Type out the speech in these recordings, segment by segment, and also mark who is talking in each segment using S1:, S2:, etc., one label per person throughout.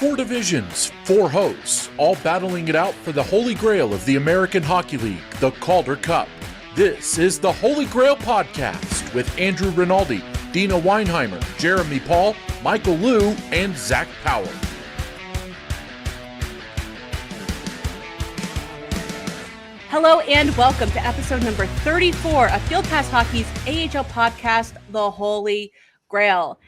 S1: 4 divisions, 4 hosts, all battling it out for the Holy Grail of the American Hockey League, the Calder Cup. This is the Holy GrAHL Podcast with Andrew Rinaldi, Deana Weinheimer, Jeremy Paul, Michael Liu, and Zach Powell.
S2: Hello and welcome to episode number 34 of Field Pass Hockey's AHL podcast, The Holy GrAHL.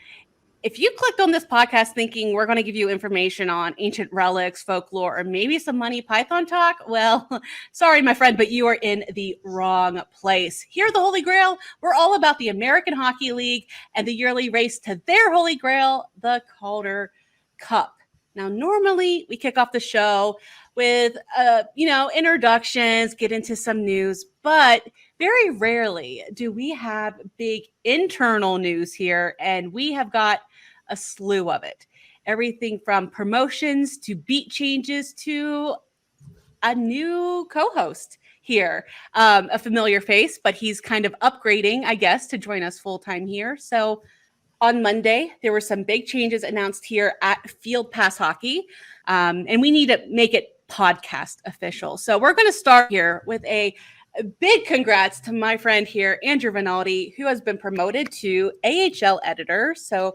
S2: If you clicked on this podcast thinking we're going to give you information on ancient relics, folklore, or maybe some Monty Python talk, well, sorry, my friend, but you are in the wrong place. Here at the Holy GrAHL, we're all about the American Hockey League and the yearly race to their Holy GrAHL, the Calder Cup. Now, normally we kick off the show with, introductions, get into some news, but very rarely do we have big internal news here, and we have got a slew of it. Everything from promotions to beat changes to a new co-host here, a familiar face, but he's kind of upgrading, I guess, to join us full-time here. So on Monday, there were some big changes announced here at Field Pass Hockey, and we need to make it podcast official. So we're going to start here with a big congrats to my friend here, Andrew Rinaldi, who has been promoted to AHL Editor. So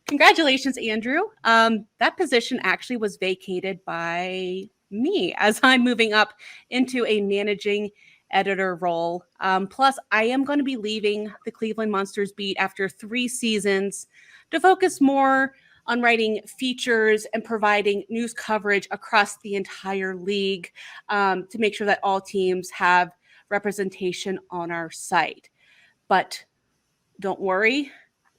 S2: congratulations, Andrew. That position actually was vacated by me as I'm moving up into a managing editor role. Plus, I am going to be leaving the Cleveland Monsters beat after 3 seasons to focus more on writing features and providing news coverage across the entire league to make sure that all teams have representation on our site. But don't worry,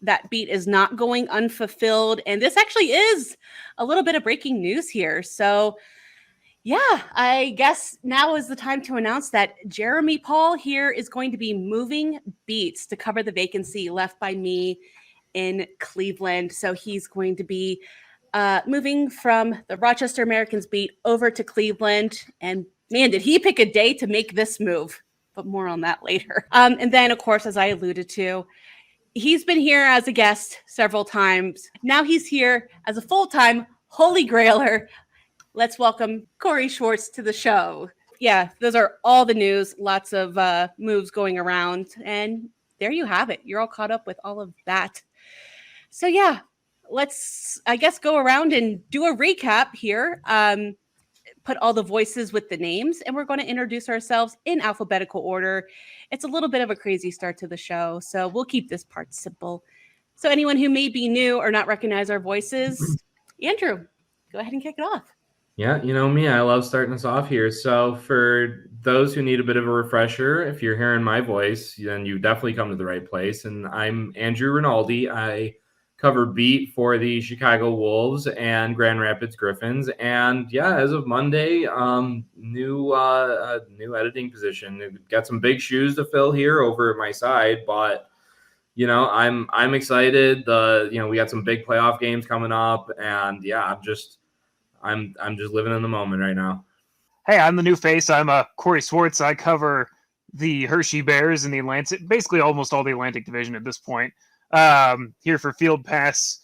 S2: that beat is not going unfulfilled. And this actually is a little bit of breaking news here. So yeah, I guess now is the time to announce that Jeremy Paul here is going to be moving beats to cover the vacancy left by me in Cleveland. So he's going to be moving from the Rochester Americans beat over to Cleveland. And man, did he pick a day to make this move, but more on that later. And then, of course, as I alluded to, he's been here as a guest several times. Now he's here as a full-time Holy GrAHLer. Let's welcome Corey Swartz to the show. Yeah, those are all the news. Lots of moves going around. And there you have it. You're all caught up with all of that. So yeah, let's, I guess, go around and do a recap here. Put all the voices with the names, and we're going to introduce ourselves in alphabetical order. It's a little bit of a crazy start to the show, so we'll keep this part simple. So anyone who may be new or not recognize our voices, Andrew, go ahead and kick it off.
S3: Yeah, you know me, I love starting us off here. So for those who need a bit of a refresher, if you're hearing my voice, then you definitely come to the right place. And I'm Andrew Rinaldi. I cover beat for the Chicago Wolves and Grand Rapids Griffins. And yeah, as of Monday, new editing position. Got some big shoes to fill here over at my side, but you know, I'm excited. We got some big playoff games coming up, and yeah, I'm just living in the moment right now.
S4: Hey, I'm the new face. I'm Corey Swartz. I cover the Hershey Bears in the Atlantic, basically almost all the Atlantic Division at this point. Here for Field Pass.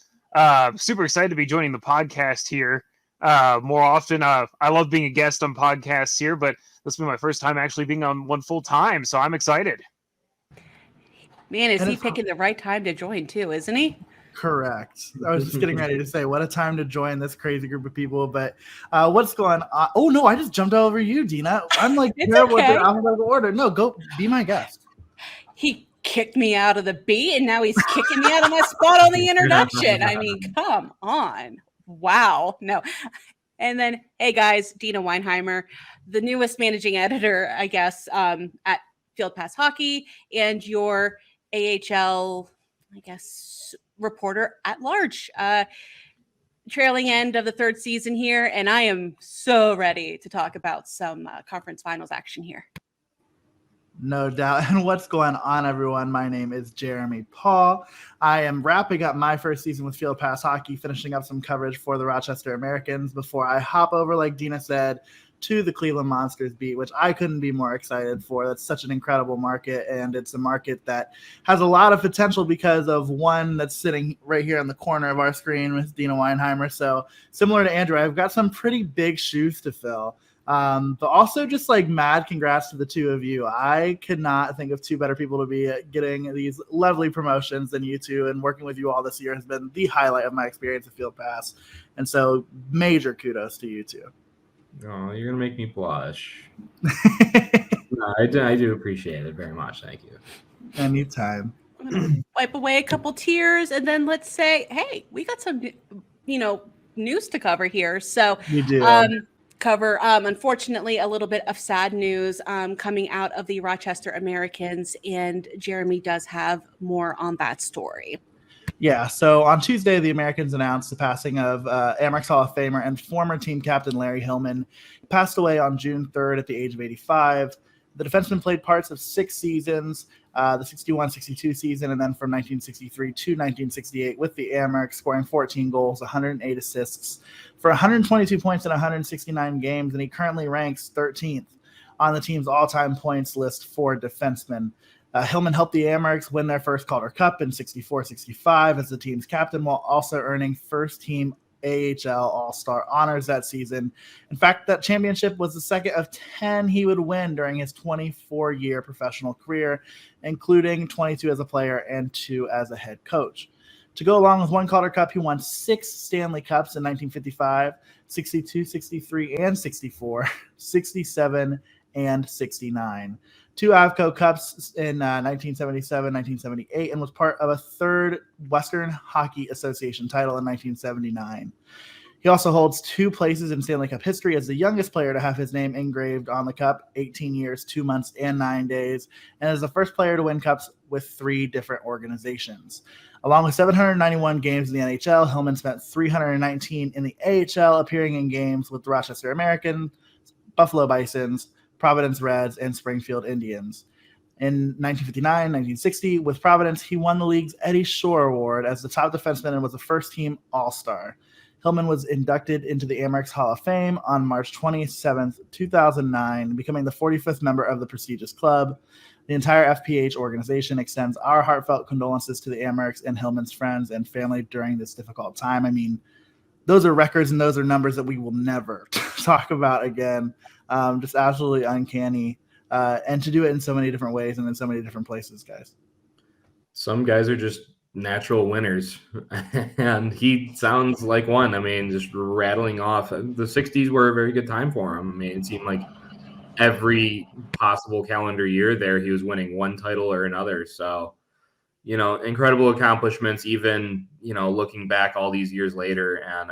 S4: Super excited to be joining the podcast here more often. I love being a guest on podcasts here, but this will be my first time actually being on one full time, so I'm excited.
S2: Man, is he picking the right time to join too, isn't he?
S5: Correct. I was just getting ready to say, what a time to join this crazy group of people. But what's going on? Oh, no, I just jumped over you, Deana. I'm like, terrible with the alphabetical order. No, go be my guest.
S2: He kicked me out of the beat, and now he's kicking me out of my spot on the introduction. I mean, come on. Wow. No. And then, hey, guys, Deana Weinheimer, the newest managing editor, I guess, at Field Pass Hockey, and your AHL, I guess, reporter at large, trailing end of the 3rd season here, and I am so ready to talk about some conference finals action here.
S5: No doubt. And what's going on, everyone? My name is Jeremy Paul. I am wrapping up my first season with Field Pass Hockey, finishing up some coverage for the Rochester Americans before I hop over, like Deana said, to the Cleveland Monsters beat, which I couldn't be more excited for. That's such an incredible market, and it's a market that has a lot of potential because of one that's sitting right here in the corner of our screen with Deana Weinheimer. So similar to Andrew, I've got some pretty big shoes to fill. But also just like mad congrats to the two of you. I could not think of two better people to be getting these lovely promotions than you two, and working with you all this year has been the highlight of my experience at Field Pass. And so major kudos to you two.
S3: Oh, you're going to make me blush. No, I do appreciate it very much. Thank you.
S5: Anytime.
S2: I'm gonna wipe away a couple tears, and then let's say, hey, we got some, news to cover here. So
S5: you do.
S2: Unfortunately, a little bit of sad news coming out of the Rochester Americans, and Jeremy does have more on that story.
S5: Yeah, so on Tuesday, the Americans announced the passing of Amerks Hall of Famer and former team captain Larry Hillman. He passed away on June 3rd at the age of 85. The defenseman played parts of 6 seasons, the 61-62 season, and then from 1963 to 1968 with the Amerks, scoring 14 goals, 108 assists for 122 points in 169 games, and he currently ranks 13th on the team's all-time points list for defensemen. Hillman helped the Amerks win their first Calder Cup in 64-65 as the team's captain, while also earning first-team AHL All-Star honors that season. In fact, that championship was the second of 10 he would win during his 24-year professional career, including 22 as a player and 2 as a head coach. To go along with 1 Calder Cup, he won 6 Stanley Cups in 1955, 62, 63, and 64, 67, and 69. 2 Avco Cups in 1977, 1978, and was part of a 3rd Western Hockey Association title in 1979. He also holds 2 places in Stanley Cup history as the youngest player to have his name engraved on the cup, 18 years, 2 months, and 9 days, and is the first player to win cups with 3 different organizations. Along with 791 games in the NHL, Hillman spent 319 in the AHL, appearing in games with the Rochester Americans, Buffalo Bisons, Providence Reds, and Springfield Indians. In 1959, 1960, with Providence, he won the league's Eddie Shore Award as the top defenseman and was a first-team All-Star. Hillman was inducted into the Amerks Hall of Fame on March 27, 2009, becoming the 45th member of the prestigious club. The entire FPH organization extends our heartfelt condolences to the Amerks and Hillman's friends and family during this difficult time. I mean, those are records and those are numbers that we will never talk about again. Just absolutely uncanny. And to do it in so many different ways and in so many different places, guys.
S3: Some guys are just natural winners, and he sounds like one. I mean, just rattling off. The 60s were a very good time for him. I mean, it seemed like every possible calendar year there, he was winning one title or another. So, incredible accomplishments, even, looking back all these years later. And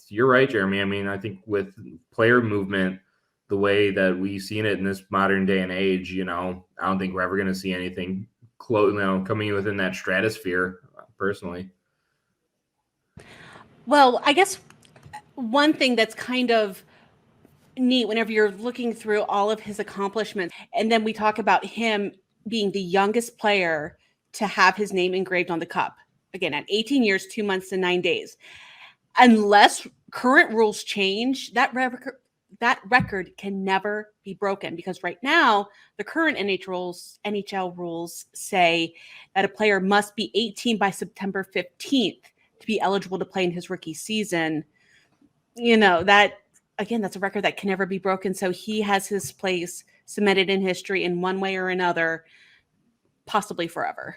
S3: you're right, Jeremy. I mean, I think with player movement, the way that we've seen it in this modern day and age, I don't think we're ever going to see anything close, coming within that stratosphere, personally.
S2: Well, I guess one thing that's kind of neat whenever you're looking through all of his accomplishments, and then we talk about him being the youngest player to have his name engraved on the cup, again, at 18 years, 2 months, and 9 days. Unless current rules change, that record can never be broken, because right now the current NHL rules say that a player must be 18 by September 15th to be eligible to play in his rookie season. That, again, that's a record that can never be broken. So he has his place cemented in history in one way or another, possibly forever.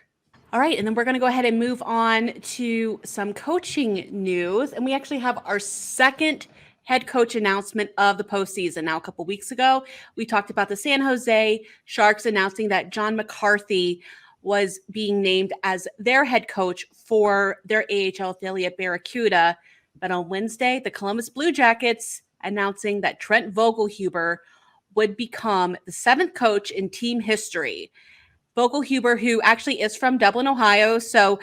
S2: All right, and then we're going to go ahead and move on to some coaching news. And we actually have our second head coach announcement of the postseason. Now, a couple weeks ago, we talked about the San Jose Sharks announcing that John McCarthy was being named as their head coach for their AHL affiliate Barracuda. But on Wednesday, the Columbus Blue Jackets announcing that Trent Vogelhuber would become the 7th coach in team history. Vogelhuber, who actually is from Dublin, Ohio, so,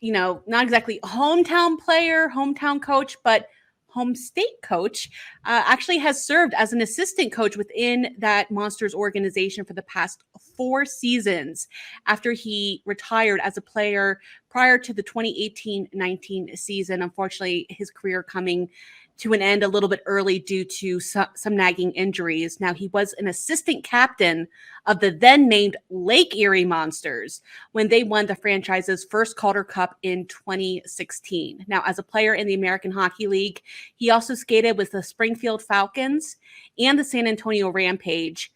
S2: not exactly hometown player, hometown coach, but home state coach, actually has served as an assistant coach within that Monsters organization for the past 4 seasons after he retired as a player prior to the 2018-19 season. Unfortunately, his career coming to an end a little bit early due to some nagging injuries. Now, he was an assistant captain of the then named Lake Erie Monsters when they won the franchise's first Calder Cup in 2016. Now, as a player in the American Hockey League, he also skated with the Springfield Falcons and the San Antonio Rampage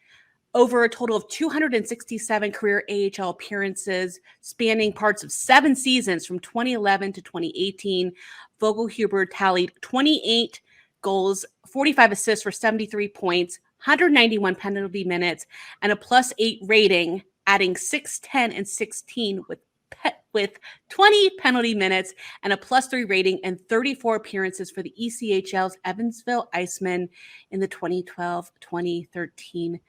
S2: over a total of 267 career AHL appearances, spanning parts of 7 seasons from 2011 to 2018. Vogelhuber tallied 28 goals, 45 assists for 73 points, 191 penalty minutes, and a +8 rating, adding 6'10" and 16 with 20 penalty minutes and a +3 rating and 34 appearances for the ECHL's Evansville Icemen in the 2012-2013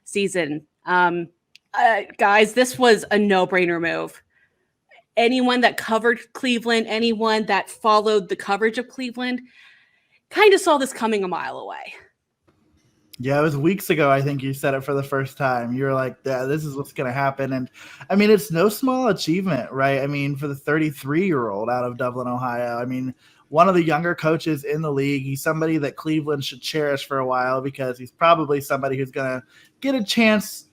S2: season. Guys, this was a no-brainer move. Anyone that covered Cleveland, anyone that followed the coverage of Cleveland, kind of saw this coming a mile away.
S5: Yeah, it was weeks ago, I think you said it for the first time. You were like, yeah, this is what's going to happen. And, I mean, it's no small achievement, right? I mean, for the 33-year-old out of Dublin, Ohio, I mean, one of the younger coaches in the league. He's somebody that Cleveland should cherish for a while because he's probably somebody who's going to get a chance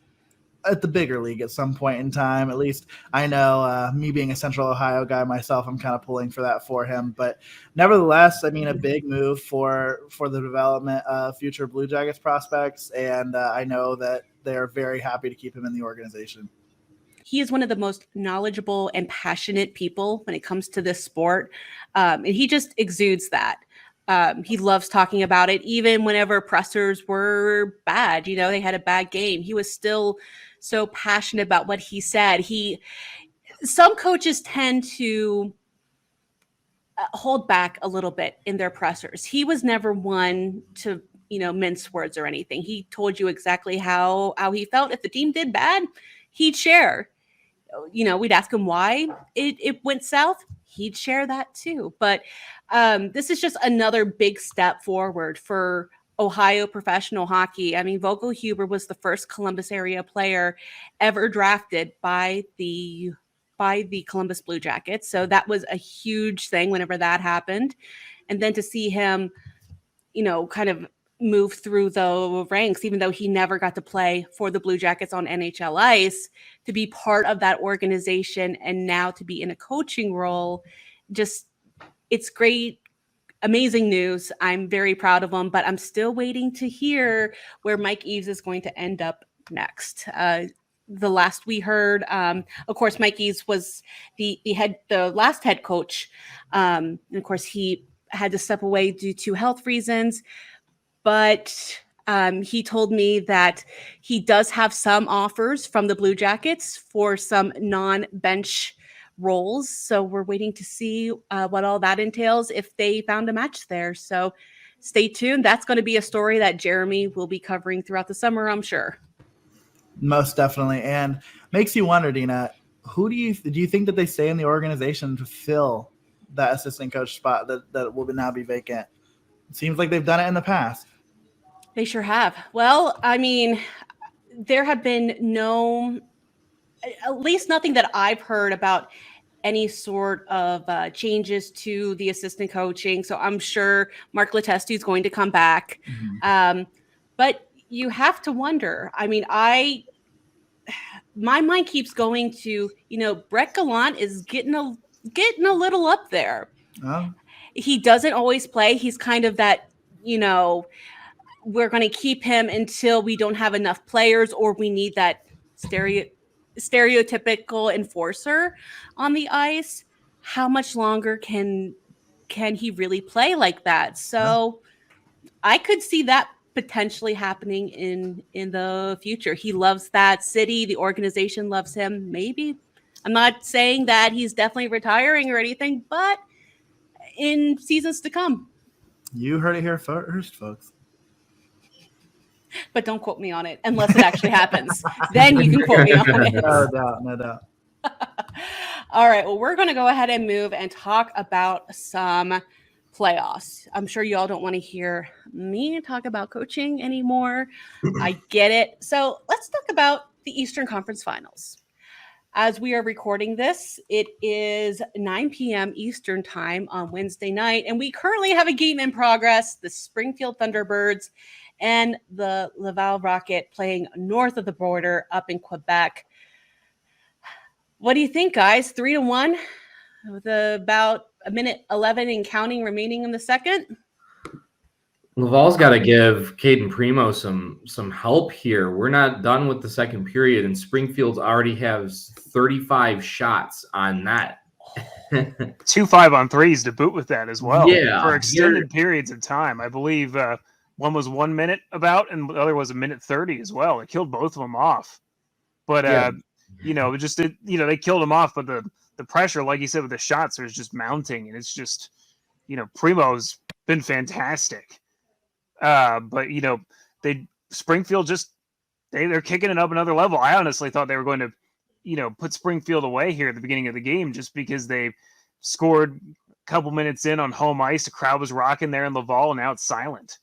S5: at the bigger league at some point in time. At least I know, me being a Central Ohio guy myself, I'm kind of pulling for that for him. But nevertheless, I mean, a big move for the development of future Blue Jackets prospects. And I know that they're very happy to keep him in the organization.
S2: He is one of the most knowledgeable and passionate people when it comes to this sport. And he just exudes that. He loves talking about it, even whenever pressers were bad, they had a bad game. He was still so passionate about what he said. Some coaches tend to hold back a little bit in their pressers. He was never one to, mince words or anything. He told you exactly how he felt. If the team did bad, he'd share. We'd ask him why it went south. He'd share that too. But this is just another big step forward for Ohio professional hockey. I mean, Vogelhuber was the first Columbus area player ever drafted by the Columbus Blue Jackets. So that was a huge thing whenever that happened. And then to see him, kind of move through the ranks, even though he never got to play for the Blue Jackets on NHL ice, to be part of that organization and now to be in a coaching role, it's great, amazing news. I'm very proud of him, but I'm still waiting to hear where Mike Eaves is going to end up next. The last we heard, of course, Mike Eaves was the last head coach. And of course, he had to step away due to health reasons. But he told me that he does have some offers from the Blue Jackets for some non-bench roles. So we're waiting to see what all that entails if they found a match there. So stay tuned. That's going to be a story that Jeremy will be covering throughout the summer, I'm sure.
S5: Most definitely. And makes you wonder, Deana, who do you think that they stay in the organization to fill that assistant coach spot that will now be vacant? It seems like they've done it in the past.
S2: They sure have. Well, I mean, there have been at least nothing that I've heard about any sort of changes to the assistant coaching. So I'm sure Mark Letestu is going to come back. Mm-hmm. But you have to wonder. I mean, my mind keeps going to, Brett Gallant is getting a little up there. Oh. He doesn't always play. He's kind of that, we're going to keep him until we don't have enough players or we need that stereotypical enforcer on the ice. How much longer can he really play like that? So I could see that potentially happening in the future. He loves that city. The organization loves him. Maybe. I'm not saying that he's definitely retiring or anything, but in seasons to come.
S5: You heard it here first, folks.
S2: But don't quote me on it unless it actually happens. Then you can quote me on it.
S5: No doubt.
S2: All right. Well, we're going to go ahead and move and talk about some playoffs. I'm sure you all don't want to hear me talk about coaching anymore. I get it. So let's talk about the Eastern Conference Finals. As we are recording this, it is 9 p.m. Eastern time on Wednesday night, and we currently have a game in progress. The Springfield Thunderbirds and the Laval Rocket playing north of the border up in Quebec. What do you think, guys? 3-1 with about a minute 11 and counting remaining in the second?
S3: Laval's got to give Caden Primo some help here. We're not done with the second period, and Springfield already has 35 shots on net.
S4: 2 5-on-3s to boot with that as well.
S3: Yeah,
S4: for extended periods of time. I believe one was 1 minute about, and the other was a minute 30 as well. It killed both of them off. But they killed them off. But the pressure, like you said, with the shots, is just mounting, and it's just, Primo's been fantastic. But Springfield they're kicking it up another level. I honestly thought they were going to, put Springfield away here at the beginning of the game, just because they scored a couple minutes in on home ice. The crowd was rocking there in Laval, and now it's silent.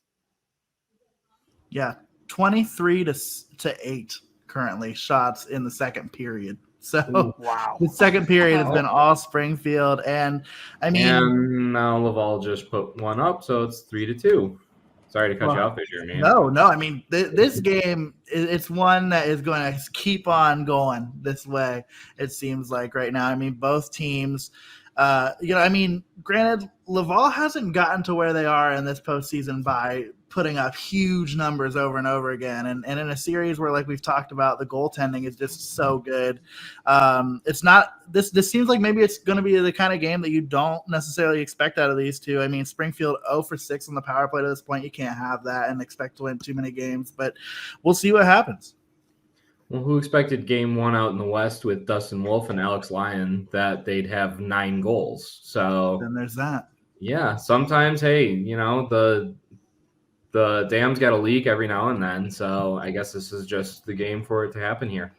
S5: Yeah, 23 to 8 currently shots in the second period. So
S4: wow,
S5: the second period has been all Springfield, and
S3: now Laval just put one up, so it's 3-2. Sorry to cut you off there, Jeremy.
S5: No. I mean, this game, it's one that is going to keep on going this way, it seems like right now. I mean, both teams, granted, Laval hasn't gotten to where they are in this postseason by putting up huge numbers over and over again. And in a series where, like we've talked about, the goaltending is just so good. It's not this seems like maybe it's going to be the kind of game that you don't necessarily expect out of these two. I mean, Springfield 0 for 6 on the power play to this point. You can't have that and expect to win too many games, but we'll see what happens.
S3: Well, who expected game one out in the West with Dustin Wolf and Alex Lyon that they'd have 9 goals? So
S5: then there's that.
S3: Yeah, sometimes, hey, the dam's got to leak every now and then, so I guess this is just the game for it to happen here.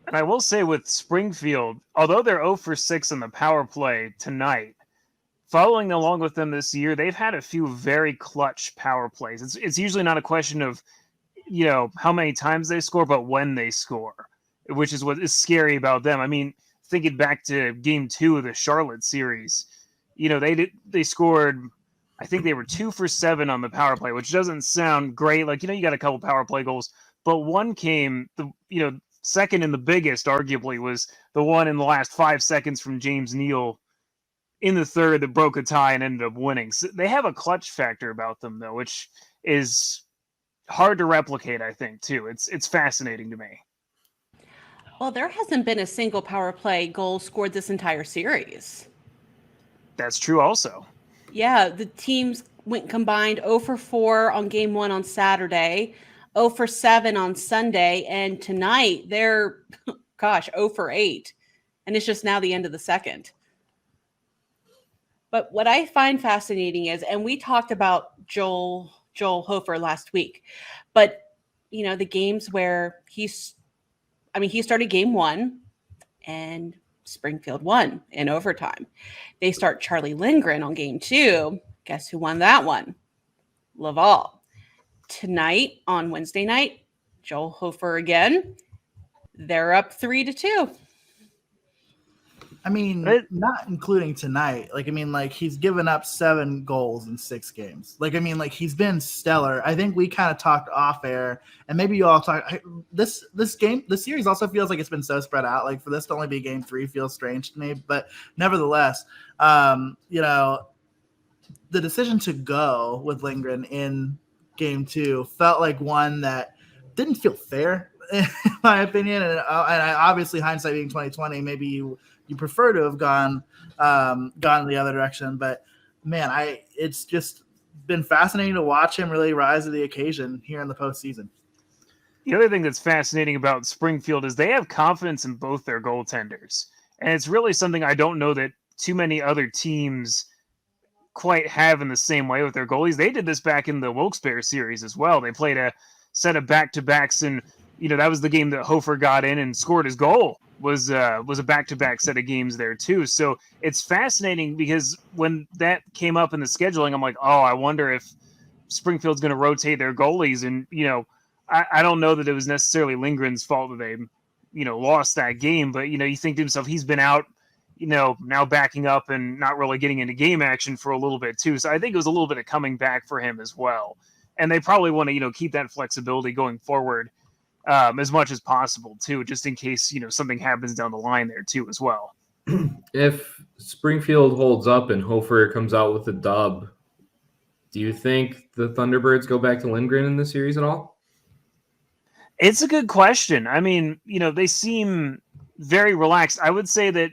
S4: And I will say with Springfield, although they're 0 for 6 on the power play tonight, following along with them this year, they've had a few very clutch power plays. It's usually not a question of, how many times they score, but when they score, which is what is scary about them. I mean, thinking back to game 2 of the Charlotte series, they scored, I think they were 2 for 7 on the power play, which doesn't sound great. Like, you got a couple power play goals, but one came, second and the biggest, arguably, was the one in the last 5 seconds from James Neal in the third that broke a tie and ended up winning. So they have a clutch factor about them, though, which is hard to replicate, I think, too. It's fascinating to me.
S2: Well, there hasn't been a single power play goal scored this entire series.
S4: That's true also.
S2: Yeah, the teams went combined 0 for 4 on game 1 on Saturday, 0 for 7 on Sunday, and tonight they're, 0 for 8. And it's just now the end of the second. But what I find fascinating is, and we talked about Joel Hofer last week, but, the games where he started game 1 and Springfield won in overtime. They start Charlie Lindgren on game 2. Guess who won that one? Laval. Tonight, on Wednesday night, Joel Hofer again. They're up 3-2.
S5: I mean, not including tonight. He's given up 7 goals in 6 games. He's been stellar. I think we kind of talked off air, and maybe you all talked. This series also feels like it's been so spread out. For this to only be game 3 feels strange to me. But nevertheless, the decision to go with Lindgren in game 2 felt like one that didn't feel fair, in my opinion. And obviously, hindsight being 2020, maybe you prefer to have gone the other direction, but man, it's just been fascinating to watch him really rise to the occasion here in the postseason.
S4: The other thing that's fascinating about Springfield is they have confidence in both their goaltenders, and it's really something I don't know that too many other teams quite have in the same way with their goalies. They did this back in the Wilkes-Barre series as well. They played a set of back-to-backs, and that was the game that Hofer got in and scored his goal. Was a back-to-back set of games there too. So it's fascinating because when that came up in the scheduling, I'm like, I wonder if Springfield's going to rotate their goalies. And, I don't know that it was necessarily Lindgren's fault that they, lost that game. But, you think to himself, he's been out, now backing up and not really getting into game action for a little bit too. So I think it was a little bit of coming back for him as well. And they probably want to, keep that flexibility going forward as much as possible too, just in case, something happens down the line there too as well.
S3: If Springfield holds up and Hofer comes out with a dub, do you think the Thunderbirds go back to Lindgren in the series at all?
S4: It's a good question. I mean, they seem very relaxed. I would say that,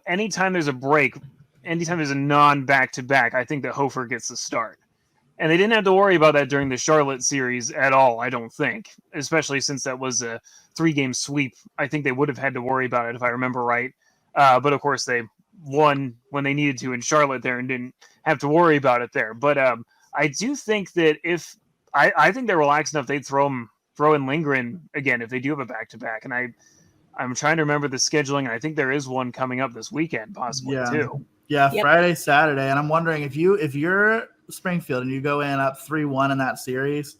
S4: anytime there's a break, anytime there's a non-back-to-back, I think that Hofer gets the start. And they didn't have to worry about that during the Charlotte series at all, I don't think, especially since that was a 3-game sweep. I think they would have had to worry about it if I remember right. But of course, they won when they needed to in Charlotte there and didn't have to worry about it there. But I do think that I think they're relaxed enough, they'd throw in Lindgren again if they do have a back-to-back. And I'm trying to remember the scheduling, and I think there is one coming up this weekend possibly too.
S5: Yeah,
S2: Yep.
S5: Friday, Saturday. And I'm wondering if you're Springfield and you go in up 3-1 in that series,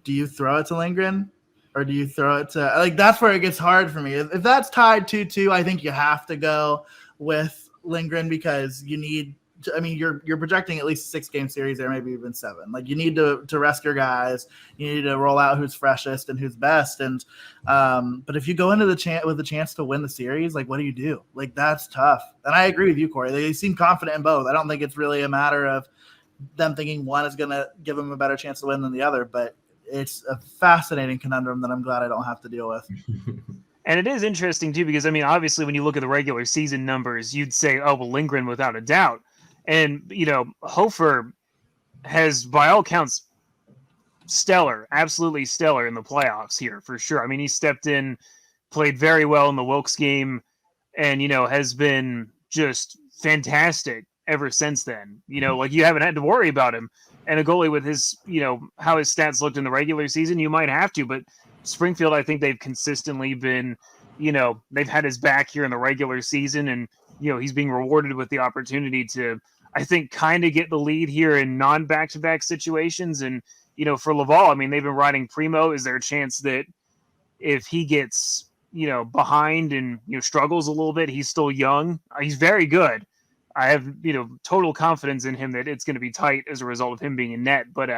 S5: do you throw it to Lindgren? Or do you throw it to that's where it gets hard for me. If that's tied 2-2, I think you have to go with Lindgren because you need. You're projecting at least a 6-game series there, maybe even 7. Like you need to rest your guys. You need to roll out who's freshest and who's best. And but if you go into with the chance to win the series, like what do you do? Like that's tough. And I agree with you, Corey. They seem confident in both. I don't think it's really a matter of them thinking one is going to give them a better chance to win than the other, but it's a fascinating conundrum that I'm glad I don't have to deal with.
S4: And it is interesting too, because obviously when you look at the regular season numbers, you'd say, oh, well, Lindgren without a doubt. And, Hofer has, by all counts, stellar, absolutely stellar in the playoffs here for sure. He stepped in, played very well in the Wilkes game, and, has been just fantastic ever since then. Like you haven't had to worry about him. And a goalie with his, how his stats looked in the regular season, you might have to. But Springfield, I think they've consistently been, they've had his back here in the regular season. And, he's being rewarded with the opportunity to, I think, kind of get the lead here in non-back-to-back situations. And, for Laval, they've been riding Primo. Is there a chance that if he gets, behind and, struggles a little bit, he's still young? He's very good. I have, total confidence in him that it's going to be tight as a result of him being in net. But,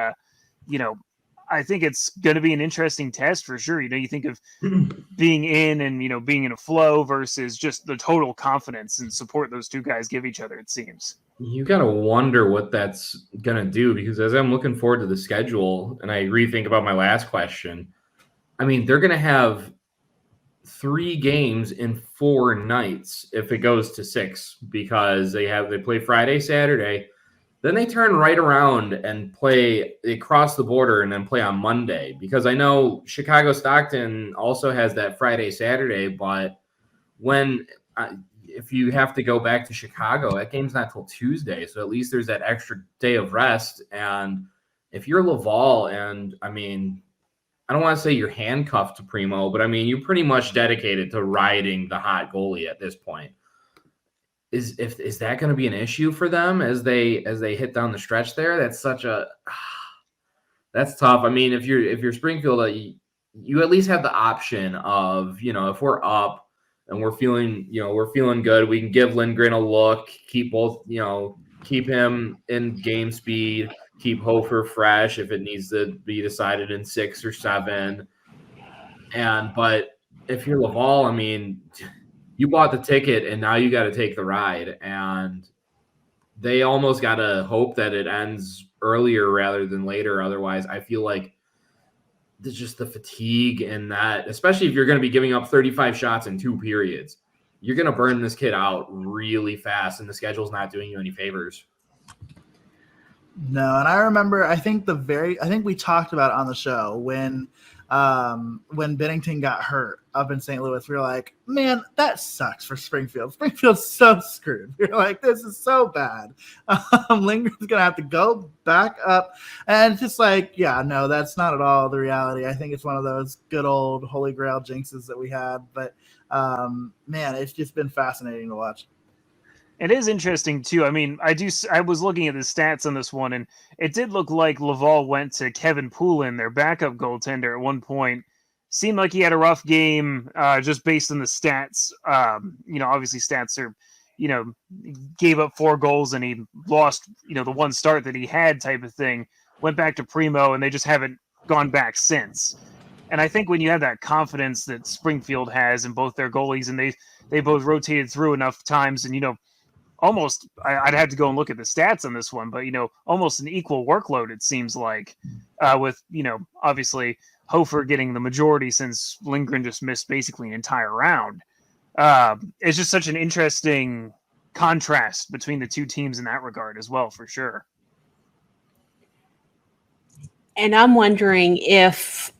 S4: I think it's going to be an interesting test for sure. You think of being in and, being in a flow versus just the total confidence and support those two guys give each other, it seems.
S3: You got to wonder what that's going to do, because as I'm looking forward to the schedule and I rethink about my last question, they're going to have 3 games in 4 nights if it goes to 6, because they play Friday, Saturday, then they turn right around and they cross the border and then play on Monday, because I know Chicago Stockton also has that Friday, Saturday, but if you have to go back to Chicago, that game's not till Tuesday. So at least there's that extra day of rest. And if you're Laval, and I don't want to say you're handcuffed to Primo, but you're pretty much dedicated to riding the hot goalie at this point. Is that going to be an issue for them as they hit down the stretch there? That's that's tough. If you're Springfield, you at least have the option of, if we're up and we're feeling good, we can give Lindgren a look, keep him in game speed, keep Hofer fresh if it needs to be decided in 6 or 7. But if you're Laval, you bought the ticket and now you got to take the ride, and they almost got to hope that it ends earlier rather than later. Otherwise, I feel like there's just the fatigue and that, especially if you're going to be giving up 35 shots in 2 periods, you're going to burn this kid out really fast, and the schedule's not doing you any favors.
S5: No, and I remember, I think we talked about it on the show when Bennington got hurt up in St. Louis. We were like, man, that sucks for Springfield. Springfield's so screwed. We were like, this is so bad. Lindgren's going to have to go back up. And it's just like, yeah, no, that's not at all the reality. I think it's one of those good old Holy GrAHL jinxes that we had. But, man, it's just been fascinating to watch.
S4: It is interesting too. I was looking at the stats on this one, and it did look like Laval went to Kevin Poulin, their backup goaltender, at one point, seemed like he had a rough game just based on the stats. Obviously stats are, gave up 4 goals and he lost, the one start that he had type of thing, went back to Primo, and they just haven't gone back since. And I think when you have that confidence that Springfield has in both their goalies, and they both rotated through enough times, and, almost, I'd have to go and look at the stats on this one, but, almost an equal workload, it seems like, with, obviously Hofer getting the majority since Lindgren just missed basically an entire round. It's just such an interesting contrast between the two teams in that regard as well, for sure.
S2: And I'm wondering if,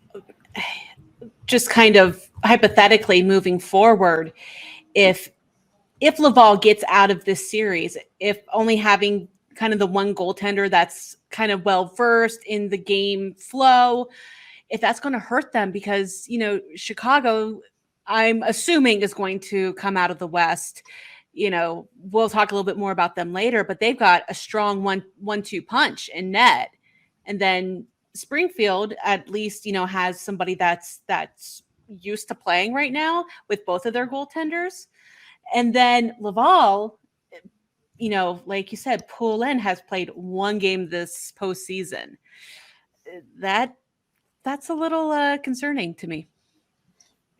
S2: just kind of hypothetically moving forward, if Laval gets out of this series, if only having kind of the one goaltender that's kind of well-versed in the game flow, if that's going to hurt them, because, Chicago, I'm assuming, is going to come out of the West. We'll talk a little bit more about them later, but they've got a strong 1-2 punch in net. And then Springfield at least, has somebody that's used to playing right now with both of their goaltenders. And then Laval, like you said, Poulin has played 1 game this postseason. That's a little concerning to me.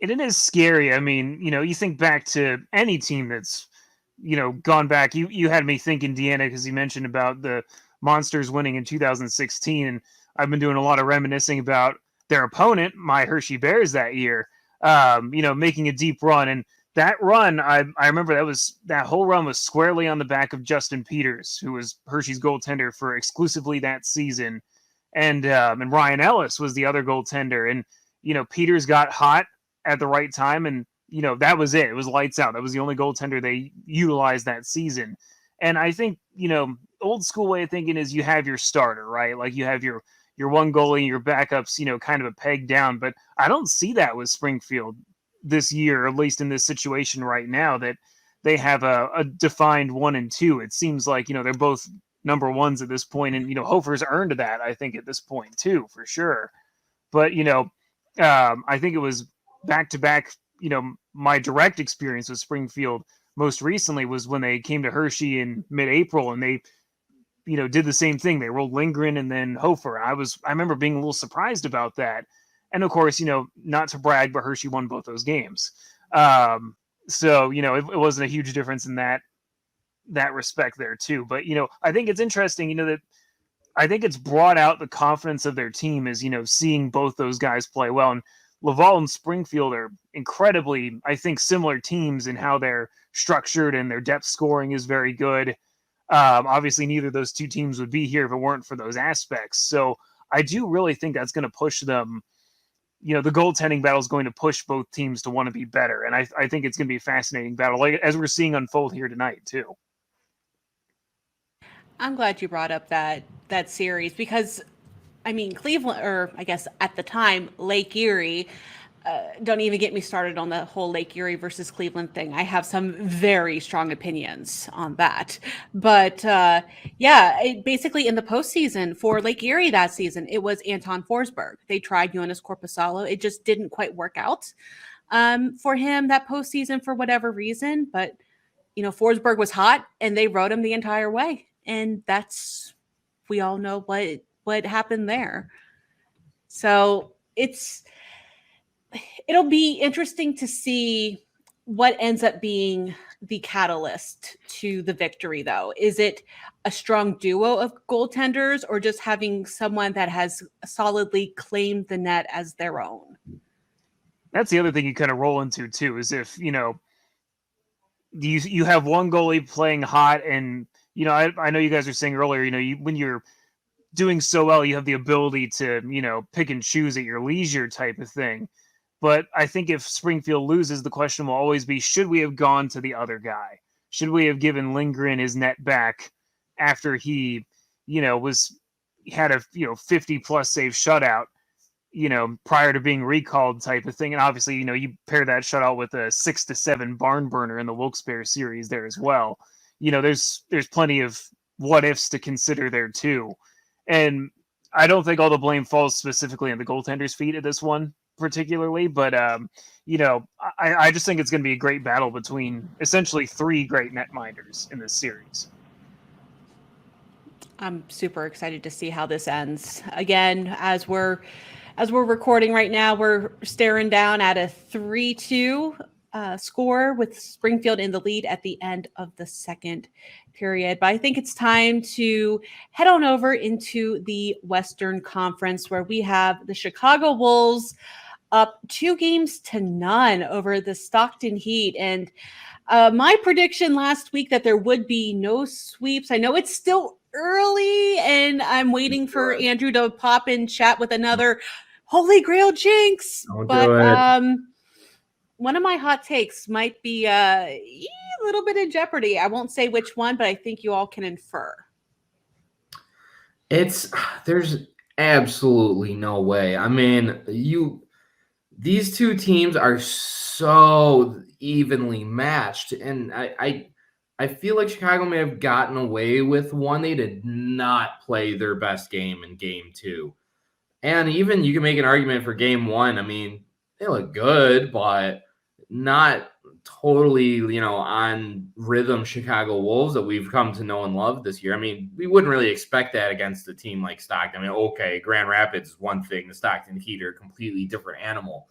S4: And it is scary. I mean, you think back to any team that's, gone back. You had me thinking Deana, because you mentioned about the Monsters winning in 2016, and I've been doing a lot of reminiscing about their opponent, my Hershey Bears, that year, making a deep run. And that run, I remember that whole run was squarely on the back of Justin Peters, who was Hershey's goaltender for exclusively that season. And Ryan Ellis was the other goaltender. And, Peters got hot at the right time, and, that was it. It was lights out. That was the only goaltender they utilized that season. And I think, old school way of thinking is you have your starter, right? Like you have your one goalie, your backups, kind of a peg down. But I don't see that with Springfield this year, at least in this situation right now, that they have a defined 1 and 2. It seems like, they're both number ones at this point. And, Hofer's earned that, I think, at this point too, for sure. But, I think it was back-to-back, my direct experience with Springfield most recently was when they came to Hershey in mid-April, and they, did the same thing. They rolled Lindgren and then Hofer. I remember being a little surprised about that. And of course, not to brag, but Hershey won both those games. So, it wasn't a huge difference in that respect there too. But, I think it's interesting, that I think it's brought out the confidence of their team is, seeing both those guys play well. And Laval and Springfield are incredibly, I think, similar teams in how they're structured, and their depth scoring is very good. Obviously, neither of those two teams would be here if it weren't for those aspects. So I do really think that's going to push them. The goaltending battle is going to push both teams to want to be better. And I think it's going to be a fascinating battle, like as we're seeing unfold here tonight, too.
S2: I'm glad you brought up that series, because, I mean, Cleveland, or I guess at the time, Lake Erie, don't even get me started on the whole Lake Erie versus Cleveland thing. I have some very strong opinions on that. But basically in the postseason for Lake Erie that season, it was Anton Forsberg. They tried Jonas Korpisalo. It just didn't quite work out for him that postseason for whatever reason. But, Forsberg was hot, and they rode him the entire way. And we all know what happened there. So it'll be interesting to see what ends up being the catalyst to the victory, though. Is it a strong duo of goaltenders, or just having someone that has solidly claimed the net as their own?
S4: That's the other thing you kind of roll into too, is if, you have one goalie playing hot, and, I know you guys were saying earlier, when you're doing so well, you have the ability to, pick and choose at your leisure type of thing. But I think if Springfield loses, the question will always be, should we have gone to the other guy? Should we have given Lindgren his net back after he, had a 50+ save shutout, prior to being recalled type of thing? And obviously, you pair that shutout with a 6-7 barn burner in the Wilkes-Barre series there as well. There's plenty of what ifs to consider there too. And I don't think all the blame falls specifically on the goaltender's feet at this one. particularly, but I just think it's going to be a great battle between essentially three great netminders in this series.
S2: I'm super excited to see how this ends. Again, as we're recording right now, we're staring down at a 3-2 score with Springfield in the lead at the end of the second period. But I think it's time to head on over into the Western Conference, where we have the Chicago Wolves up 2-0 over the Stockton Heat. And my prediction last week that there would be no sweeps. I know it's still early, and I'm waiting for Andrew to pop in chat with another Holy GrAHL jinx. But one of my hot takes might be a little bit in jeopardy. I won't say which one, but I think you all can infer.
S3: There's absolutely no way. I mean, these two teams are so evenly matched, and I feel like Chicago may have gotten away with one. They did not play their best game in game 2. And even you can make an argument for game 1. I mean, they look good, but not totally, on rhythm Chicago Wolves that we've come to know and love this year. I mean, we wouldn't really expect that against a team like Stockton. I mean, okay, Grand Rapids is one thing. The Stockton Heat are a completely different animal.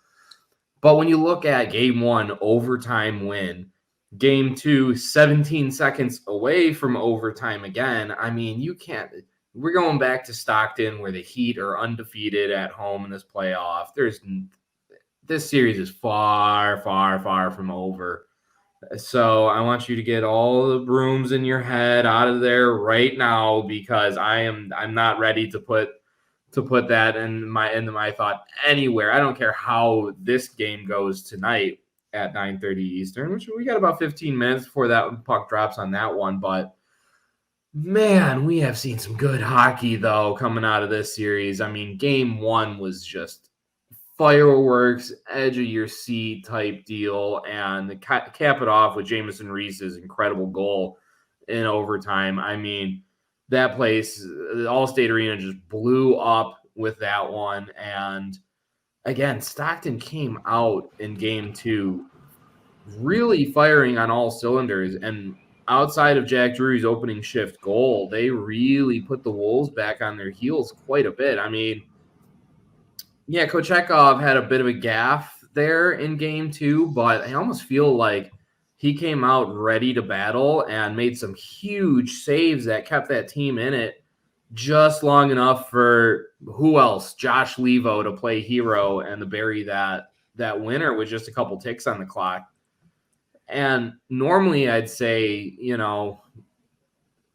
S3: But when you look at game 1, overtime win, game 2, 17 seconds away from overtime again, I mean, you can't – we're going back to Stockton, where the Heat are undefeated at home in this playoff. This series is far, far, far from over. So I want you to get all the brooms in your head out of there right now, because I'm not ready to put that in my thought anywhere. I don't care how this game goes tonight at 9:30 Eastern, which we got about 15 minutes before that puck drops on that one, but man, we have seen some good hockey, though, coming out of this series. I mean, game 1 was just fireworks, edge of your seat type deal, and to cap it off with Jamison Reese's incredible goal in overtime. I mean, that place, the Allstate Arena, just blew up with that one. And again, Stockton came out in game 2 really firing on all cylinders, and outside of Jack Drury's opening shift goal, they really put the Wolves back on their heels quite a bit. I mean, yeah, Kochetkov had a bit of a gaffe there in game 2, but I almost feel like he came out ready to battle and made some huge saves that kept that team in it just long enough for who else? Josh Levo to play hero and to bury that winner with just a couple ticks on the clock. And normally I'd say,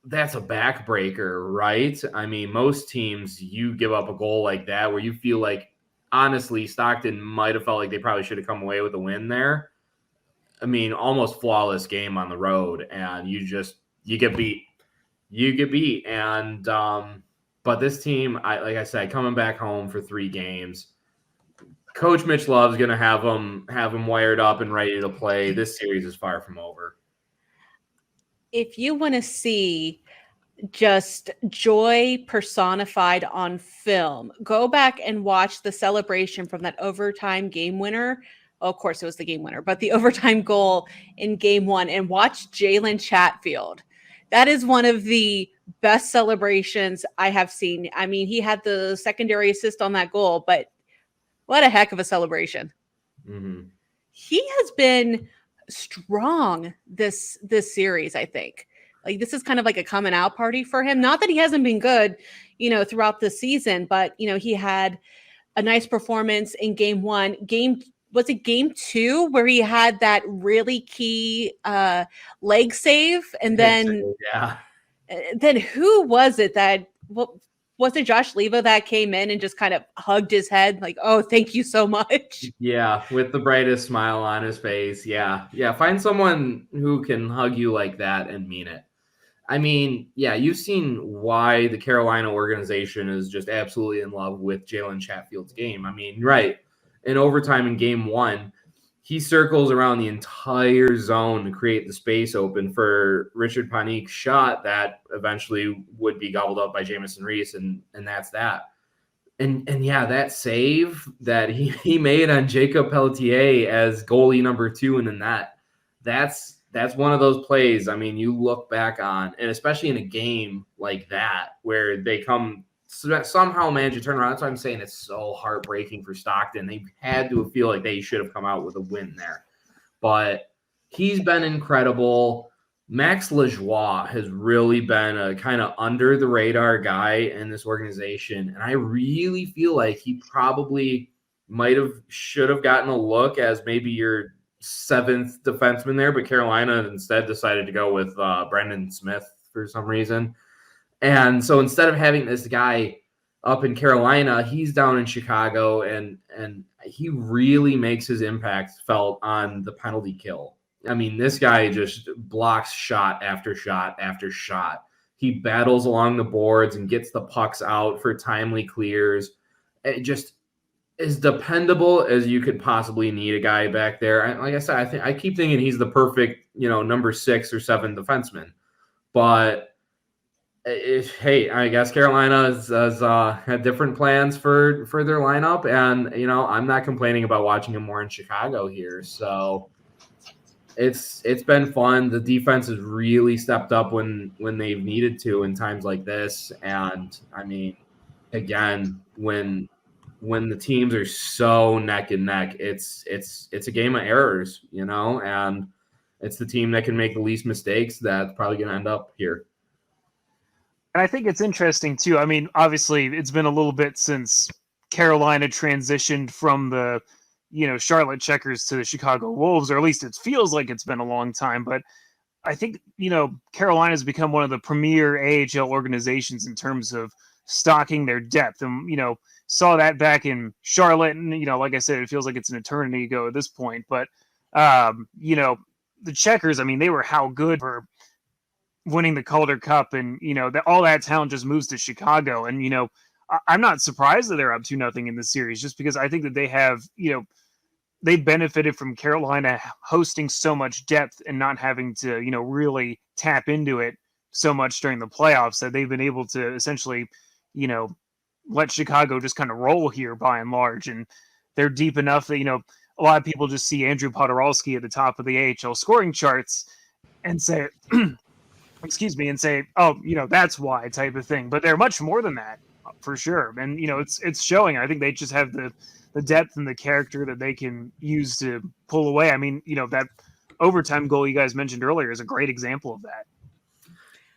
S3: that's a backbreaker, right? I mean, most teams, you give up a goal like that where you feel like, honestly, Stockton might have felt like they probably should have come away with a win there. I mean, almost flawless game on the road, and you get beat. You get beat. And, but this team, like I said, coming back home for 3 games, Coach Mitch Love's going to have them wired up and ready to play. This series is far from over.
S2: If you want to see just joy personified on film, go back and watch the celebration from that overtime game winner. Oh, of course, it was the game winner, but the overtime goal in game 1, and watch Jalen Chatfield. That is one of the best celebrations I have seen. I mean, he had the secondary assist on that goal, but what a heck of a celebration.
S3: Mm-hmm.
S2: He has been strong this series, I think. Like, this is kind of like a coming out party for him. Not that he hasn't been good, throughout the season, but, he had a nice performance in game 1. Was it game 2 where he had that really key leg save? And then, then who was it that, was it Josh Levo that came in and just kind of hugged his head like, oh, thank you so much?
S3: Yeah, with the brightest smile on his face. Yeah. Find someone who can hug you like that and mean it. I mean, yeah, you've seen why the Carolina organization is just absolutely in love with Jalen Chatfield's game. I mean, right, in overtime in game 1, he circles around the entire zone to create the space open for Richard Panik's shot that eventually would be gobbled up by Jamison Reese, and that's that. And yeah, that save that he made on Jacob Pelletier as goalie number 2 in the net, that's one of those plays. I mean, you look back on, and especially in a game like that where they somehow manage to turn around. That's why I'm saying it's so heartbreaking for Stockton. They had to feel like they should have come out with a win there. But he's been incredible. Max Lajoie has really been a kind of under the radar guy in this organization. And I really feel like he probably should have gotten a look as maybe your 7th defenseman there, but Carolina instead decided to go with Brendan Smith for some reason. And so instead of having this guy up in Carolina, he's down in Chicago, and he really makes his impact felt on the penalty kill. I mean, this guy just blocks shot after shot after shot. He battles along the boards and gets the pucks out for timely clears. It just is dependable as you could possibly need a guy back there. Like I said, I keep thinking he's the perfect, number 6 or 7 defenseman. But hey, I guess Carolina has had different plans for their lineup, and I'm not complaining about watching him more in Chicago here. So it's been fun. The defense has really stepped up when they've needed to in times like this. And I mean, again, when the teams are so neck and neck, it's a game of errors, and it's the team that can make the least mistakes that's probably going to end up here.
S4: And I think it's interesting too. I mean, obviously it's been a little bit since Carolina transitioned from the, Charlotte Checkers to the Chicago Wolves, or at least it feels like it's been a long time. But I think, Carolina has become one of the premier AHL organizations in terms of stocking their depth. And, saw that back in Charlotte. And, like I said, it feels like it's an eternity ago at this point. But, the Checkers, I mean, they were how good for winning the Calder Cup, and all that talent just moves to Chicago. And I'm not surprised that they're up 2-0 in this series, just because I think that they have they benefited from Carolina hosting so much depth and not having to really tap into it so much during the playoffs, that they've been able to essentially let Chicago just kind of roll here by and large. And they're deep enough that a lot of people just see Andrew Podorowski at the top of the AHL scoring charts and say excuse me, and say, oh, that's why, type of thing. But they're much more than that, for sure. And, it's showing. I think they just have the depth and the character that they can use to pull away. I mean, that overtime goal you guys mentioned earlier is a great example of that.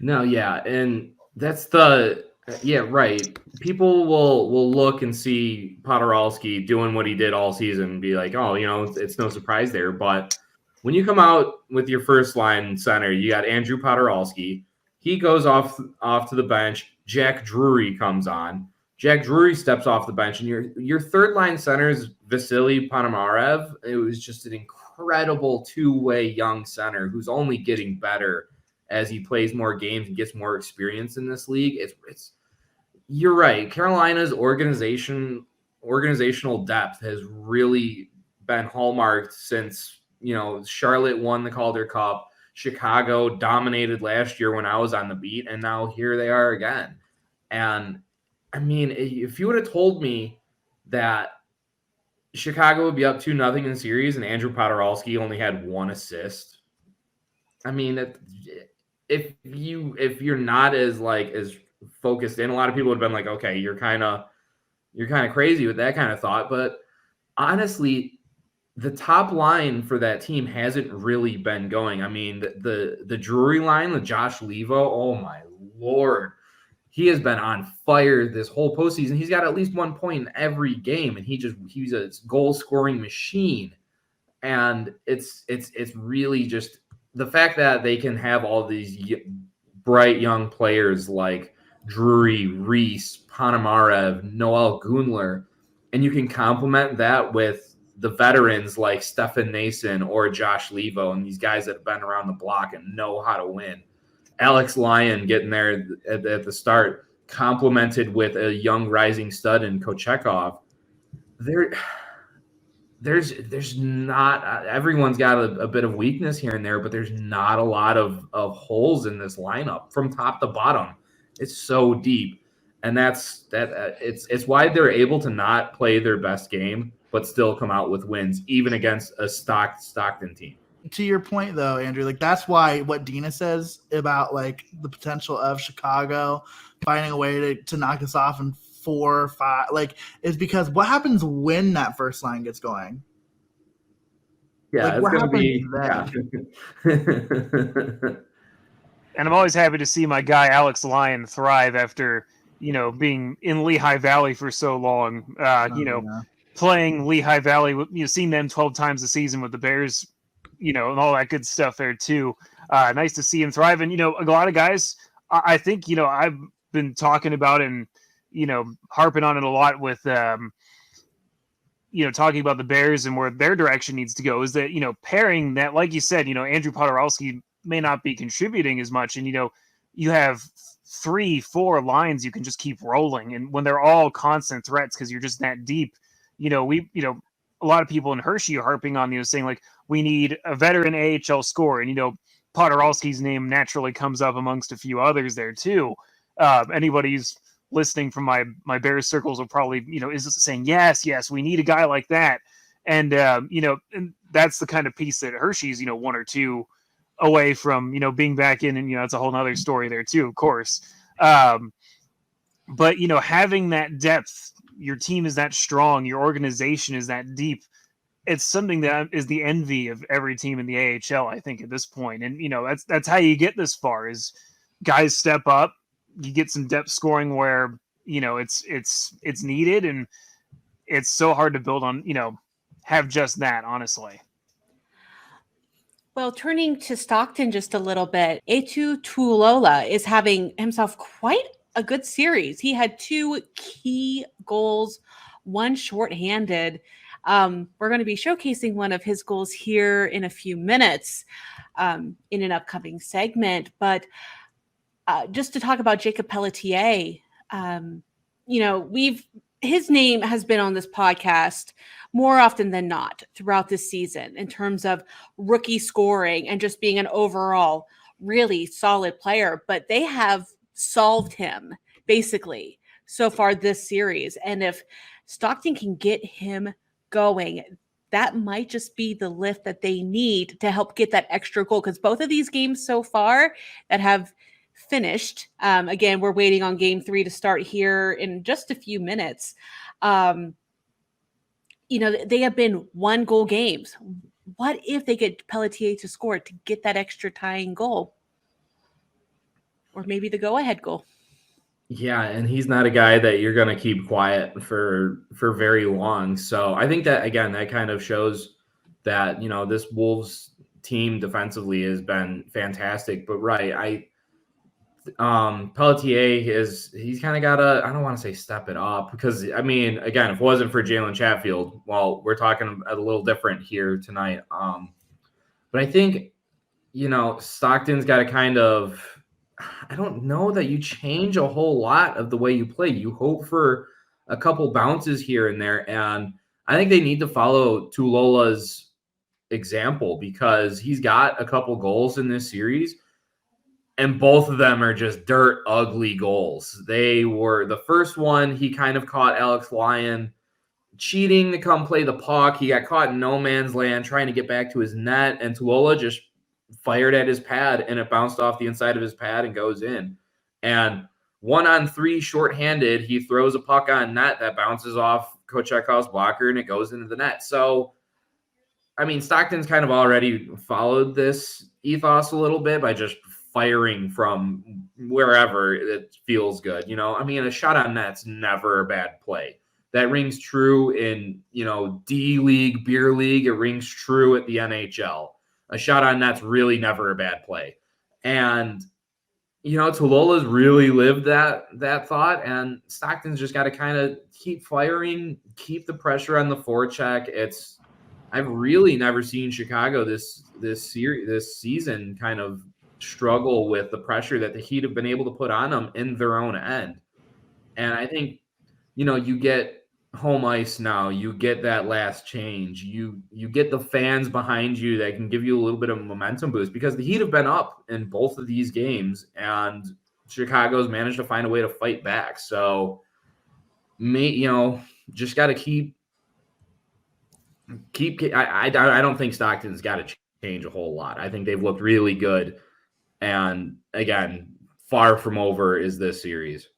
S4: No,
S3: yeah. And that's right. People will look and see Podorowski doing what he did all season and be like, oh, it's no surprise there. But when you come out with your first line center, you got Andrew Podorowski. He goes off to the bench. Jack Drury comes on. Jack Drury steps off the bench, and your third line center is Vasily Ponomarev. It was just an incredible 2-way young center who's only getting better as he plays more games and gets more experience in this league. You're right. Carolina's organizational depth has really been hallmarked since Charlotte won the Calder Cup. Chicago dominated last year when I was on the beat, and now here they are again. And I mean, if you would have told me that Chicago would be up 2-0 in the series and Andrew Podorowski only had 1 assist, I mean, if you're not as focused in, a lot of people would have been like, okay, you're kind of crazy with that kind of thought. But honestly, the top line for that team hasn't really been going. I mean, the Drury line, the Josh Levo, oh my Lord, he has been on fire this whole postseason. He's got at least 1 point in every game, and he's a goal scoring machine. And it's really just the fact that they can have all these bright young players like Drury, Reese, Ponomarev, Noel Gunler, and you can complement that with the veterans like Stefan Nason or Josh Levo, and these guys that have been around the block and know how to win. Alex Lyon getting there at the start, complemented with a young rising stud in Kochekov. There's not, everyone's got a bit of weakness here and there, but there's not a lot of holes in this lineup from top to bottom. It's so deep. And it's why they're able to not play their best game, but still come out with wins, even against a Stockton team.
S5: To your point, though, Andrew, like that's why what Deana says about like the potential of Chicago finding a way to knock us off in 4 or 5, like, is because what happens when that first line gets going?
S3: Yeah,
S5: like,
S3: it's going
S5: to
S3: be.
S4: And I'm always happy to see my guy Alex Lyon thrive after, being in Lehigh Valley for so long. Playing Lehigh Valley, seeing them 12 times a season with the Bears, and all that good stuff there too. Nice to see him thrive. And, a lot of guys, I think, I've been talking about and, harping on it a lot with, talking about the Bears and where their direction needs to go is that, pairing that, like you said, Andrew Podorowski may not be contributing as much. And, you have 3-4 lines you can just keep rolling. And when they're all constant threats, because you're just that deep, a lot of people in Hershey are harping on, saying like, we need a veteran AHL scorer. And, Podorowski's name naturally comes up amongst a few others there too. Anybody's listening from my Bears circles will probably, is saying, yes, we need a guy like that. And, and that's the kind of piece that Hershey's, 1 or 2 away from, being back in. And, it's a whole nother story there too, of course. But, having that depth, your team is that strong, your organization is that deep. It's something that is the envy of every team in the AHL, I think, at this point. And, that's how you get this far is guys step up, you get some depth scoring where, it's needed. And it's so hard to build on, have just that, honestly.
S2: Well, turning to Stockton just a little bit, Eetu Tuulola is having himself quite a good series. He had 2 key goals, 1 shorthanded. We're going to be showcasing one of his goals here in a few minutes in an upcoming segment. But just to talk about Jacob Pelletier, his name has been on this podcast more often than not throughout this season in terms of rookie scoring and just being an overall really solid player. But they have solved him basically so far this series. And if Stockton can get him going, that might just be the lift that they need to help get that extra goal. Because both of these games so far that have finished, again, we're waiting on game 3 to start here in just a few minutes. They have been 1-goal games. What if they get Pelletier to score to get that extra tying goal? Or maybe the go-ahead goal.
S3: Yeah, and he's not a guy that you're going to keep quiet for very long. So I think that, again, that kind of shows that, this Wolves team defensively has been fantastic. But right, Pelletier he's kind of got to, I don't want to say step it up because, again, if it wasn't for Jalen Chatfield, well, we're talking a little different here tonight. But I think, Stockton's got to kind of, I don't know that you change a whole lot of the way you play. You hope for a couple bounces here and there. And I think they need to follow Tuulola's example because he's got a couple goals in this series. And both of them are just dirt ugly goals. They were the first one. He kind of caught Alex Lyon cheating to come play the puck. He got caught in no man's land trying to get back to his net. And Tuulola just fired at his pad and it bounced off the inside of his pad and goes in. And 1-on-3 shorthanded, he throws a puck on net that bounces off Kochekov's blocker and it goes into the net. So, Stockton's kind of already followed this ethos a little bit by just firing from wherever it feels good. A shot on net's never a bad play. That rings true in, D League, beer league. It rings true at the NHL. A shot on net's really never a bad play. And, Tuulola's really lived that thought, and Stockton's just got to kind of keep firing, keep the pressure on the forecheck. I've really never seen Chicago this season kind of struggle with the pressure that the Heat have been able to put on them in their own end. And I think, you get home ice now, you get that last change, you get the fans behind you that can give you a little bit of a momentum boost because the Heat have been up in both of these games and Chicago's managed to find a way to fight back. So, just got to keep. I don't think Stockton's got to change a whole lot. I think they've looked really good, and again, far from over is this series.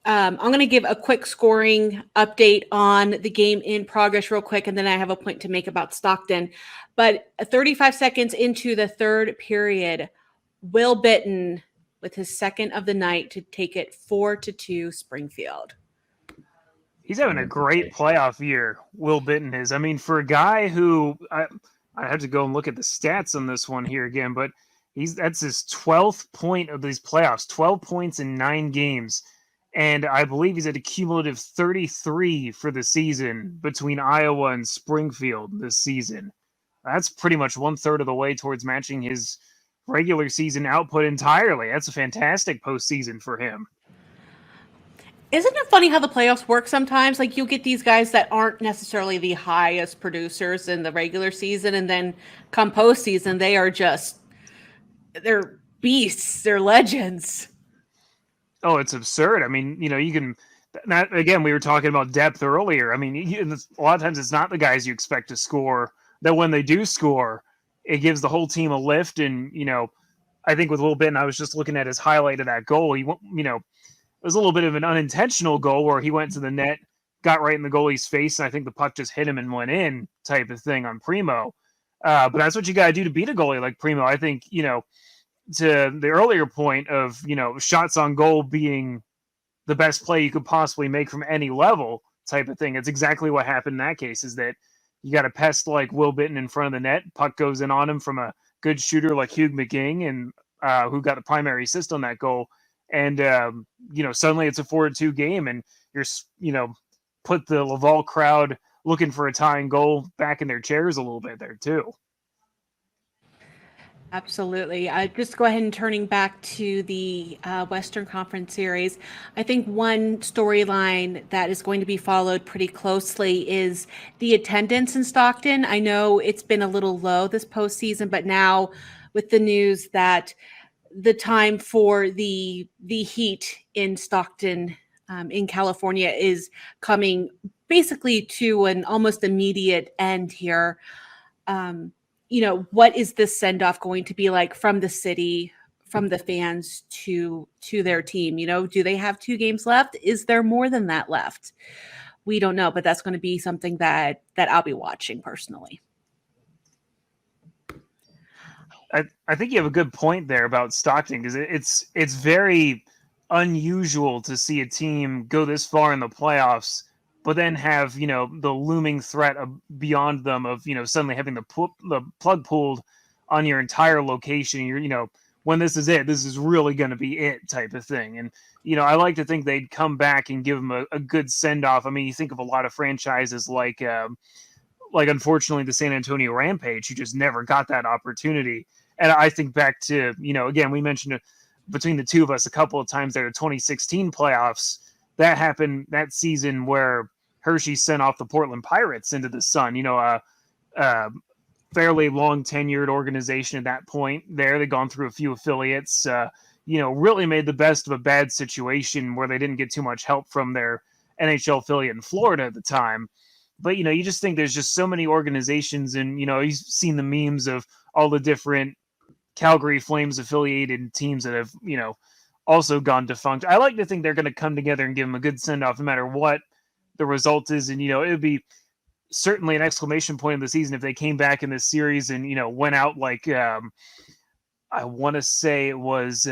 S2: I'm going to give a quick scoring update on the game in progress real quick, and then I have a point to make about Stockton. But 35 seconds into the third period, Will Bitten with his second of the night to take it 4-2 Springfield.
S4: He's having a great playoff year, Will Bitten is. I mean, for a guy who I have to go and look at the stats on this one here again, but that's his 12th point of these playoffs, 12 points in 9 games. And I believe he's at a cumulative 33 for the season between Iowa and Springfield this season. That's pretty much 1/3 of the way towards matching his regular season output entirely. That's a fantastic postseason for him.
S2: Isn't it funny how the playoffs work sometimes? Like, you'll get these guys that aren't necessarily the highest producers in the regular season, and then come postseason, they're beasts, they're legends.
S4: Oh, it's absurd. I mean, you can not, again, we were talking about depth earlier. I mean, a lot of times it's not the guys you expect to score, that when they do score, it gives the whole team a lift. And, I think with Will Bitten, I was just looking at his highlight of that goal. It was a little bit of an unintentional goal where he went to the net, got right in the goalie's face, and I think the puck just hit him and went in, type of thing on Primo. But that's what you got to do to beat a goalie like Primo. I think, to the earlier point of, shots on goal being the best play you could possibly make from any level type of thing. It's exactly what happened in that case, is that you got a pest like Will Bitten in front of the net. Puck goes in on him from a good shooter like Hugh McGing, and who got the primary assist on that goal. And, suddenly it's a 4-2 game, and you're, put the Laval crowd looking for a tying goal back in their chairs a little bit there too.
S2: Absolutely. Just go ahead and turning back to the Western Conference Series. I think one storyline that is going to be followed pretty closely is the attendance in Stockton. I know it's been a little low this postseason, but now with the news that the time for the Heat in Stockton, in California, is coming basically to an almost immediate end here. What is this send-off going to be like from the city, from the fans to their team? Do they have 2 games left? Is there more than that left? We don't know, but that's going to be something that I'll be watching personally.
S4: I think you have a good point there about Stockton, because it's very unusual to see a team go this far in the playoffs, but then have, the looming threat beyond them of, suddenly having the plug pulled on your entire location. You're, when this is it, this is really going to be it type of thing. And, I like to think they'd come back and give them a good send off. I mean, you think of a lot of franchises like unfortunately the San Antonio Rampage, who just never got that opportunity. And I think back to, again, we mentioned it between the two of us a couple of times there, the 2016 playoffs. That happened that season where Hershey sent off the Portland Pirates into the sun. Fairly long tenured organization at that point there. They'd gone through a few affiliates, really made the best of a bad situation where they didn't get too much help from their NHL affiliate in Florida at the time. But, you just think there's just so many organizations, and, you've seen the memes of all the different Calgary Flames affiliated teams that have, also gone defunct. I like to think they're going to come together and give them a good send off no matter what the result is. And, it would be certainly an exclamation point of the season if they came back in this series and, went out like, I want to say it was,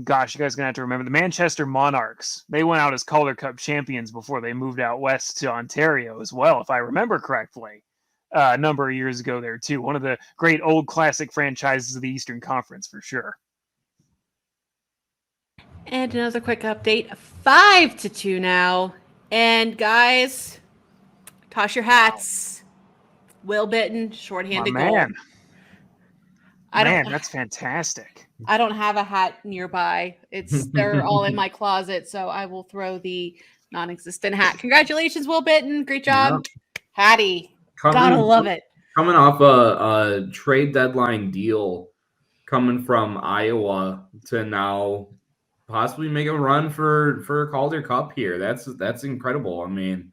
S4: gosh, you guys are going to have to remember the Manchester Monarchs. They went out as Calder Cup champions before they moved out west to Ontario as well, if I remember correctly, a number of years ago there too. One of the great old classic franchises of the Eastern Conference for sure.
S2: And another quick update, 5-2 now. And guys, toss your hats. Will Bitten, shorthanded goal.
S4: Man, that's fantastic.
S2: I don't have a hat nearby. They're all in my closet, so I will throw the non-existent hat. Congratulations, Will Bitten. Great job. Yep. Hattie. Gotta love it.
S3: Coming off a trade deadline deal coming from Iowa to now possibly make a run for a Calder Cup here. That's incredible. I mean,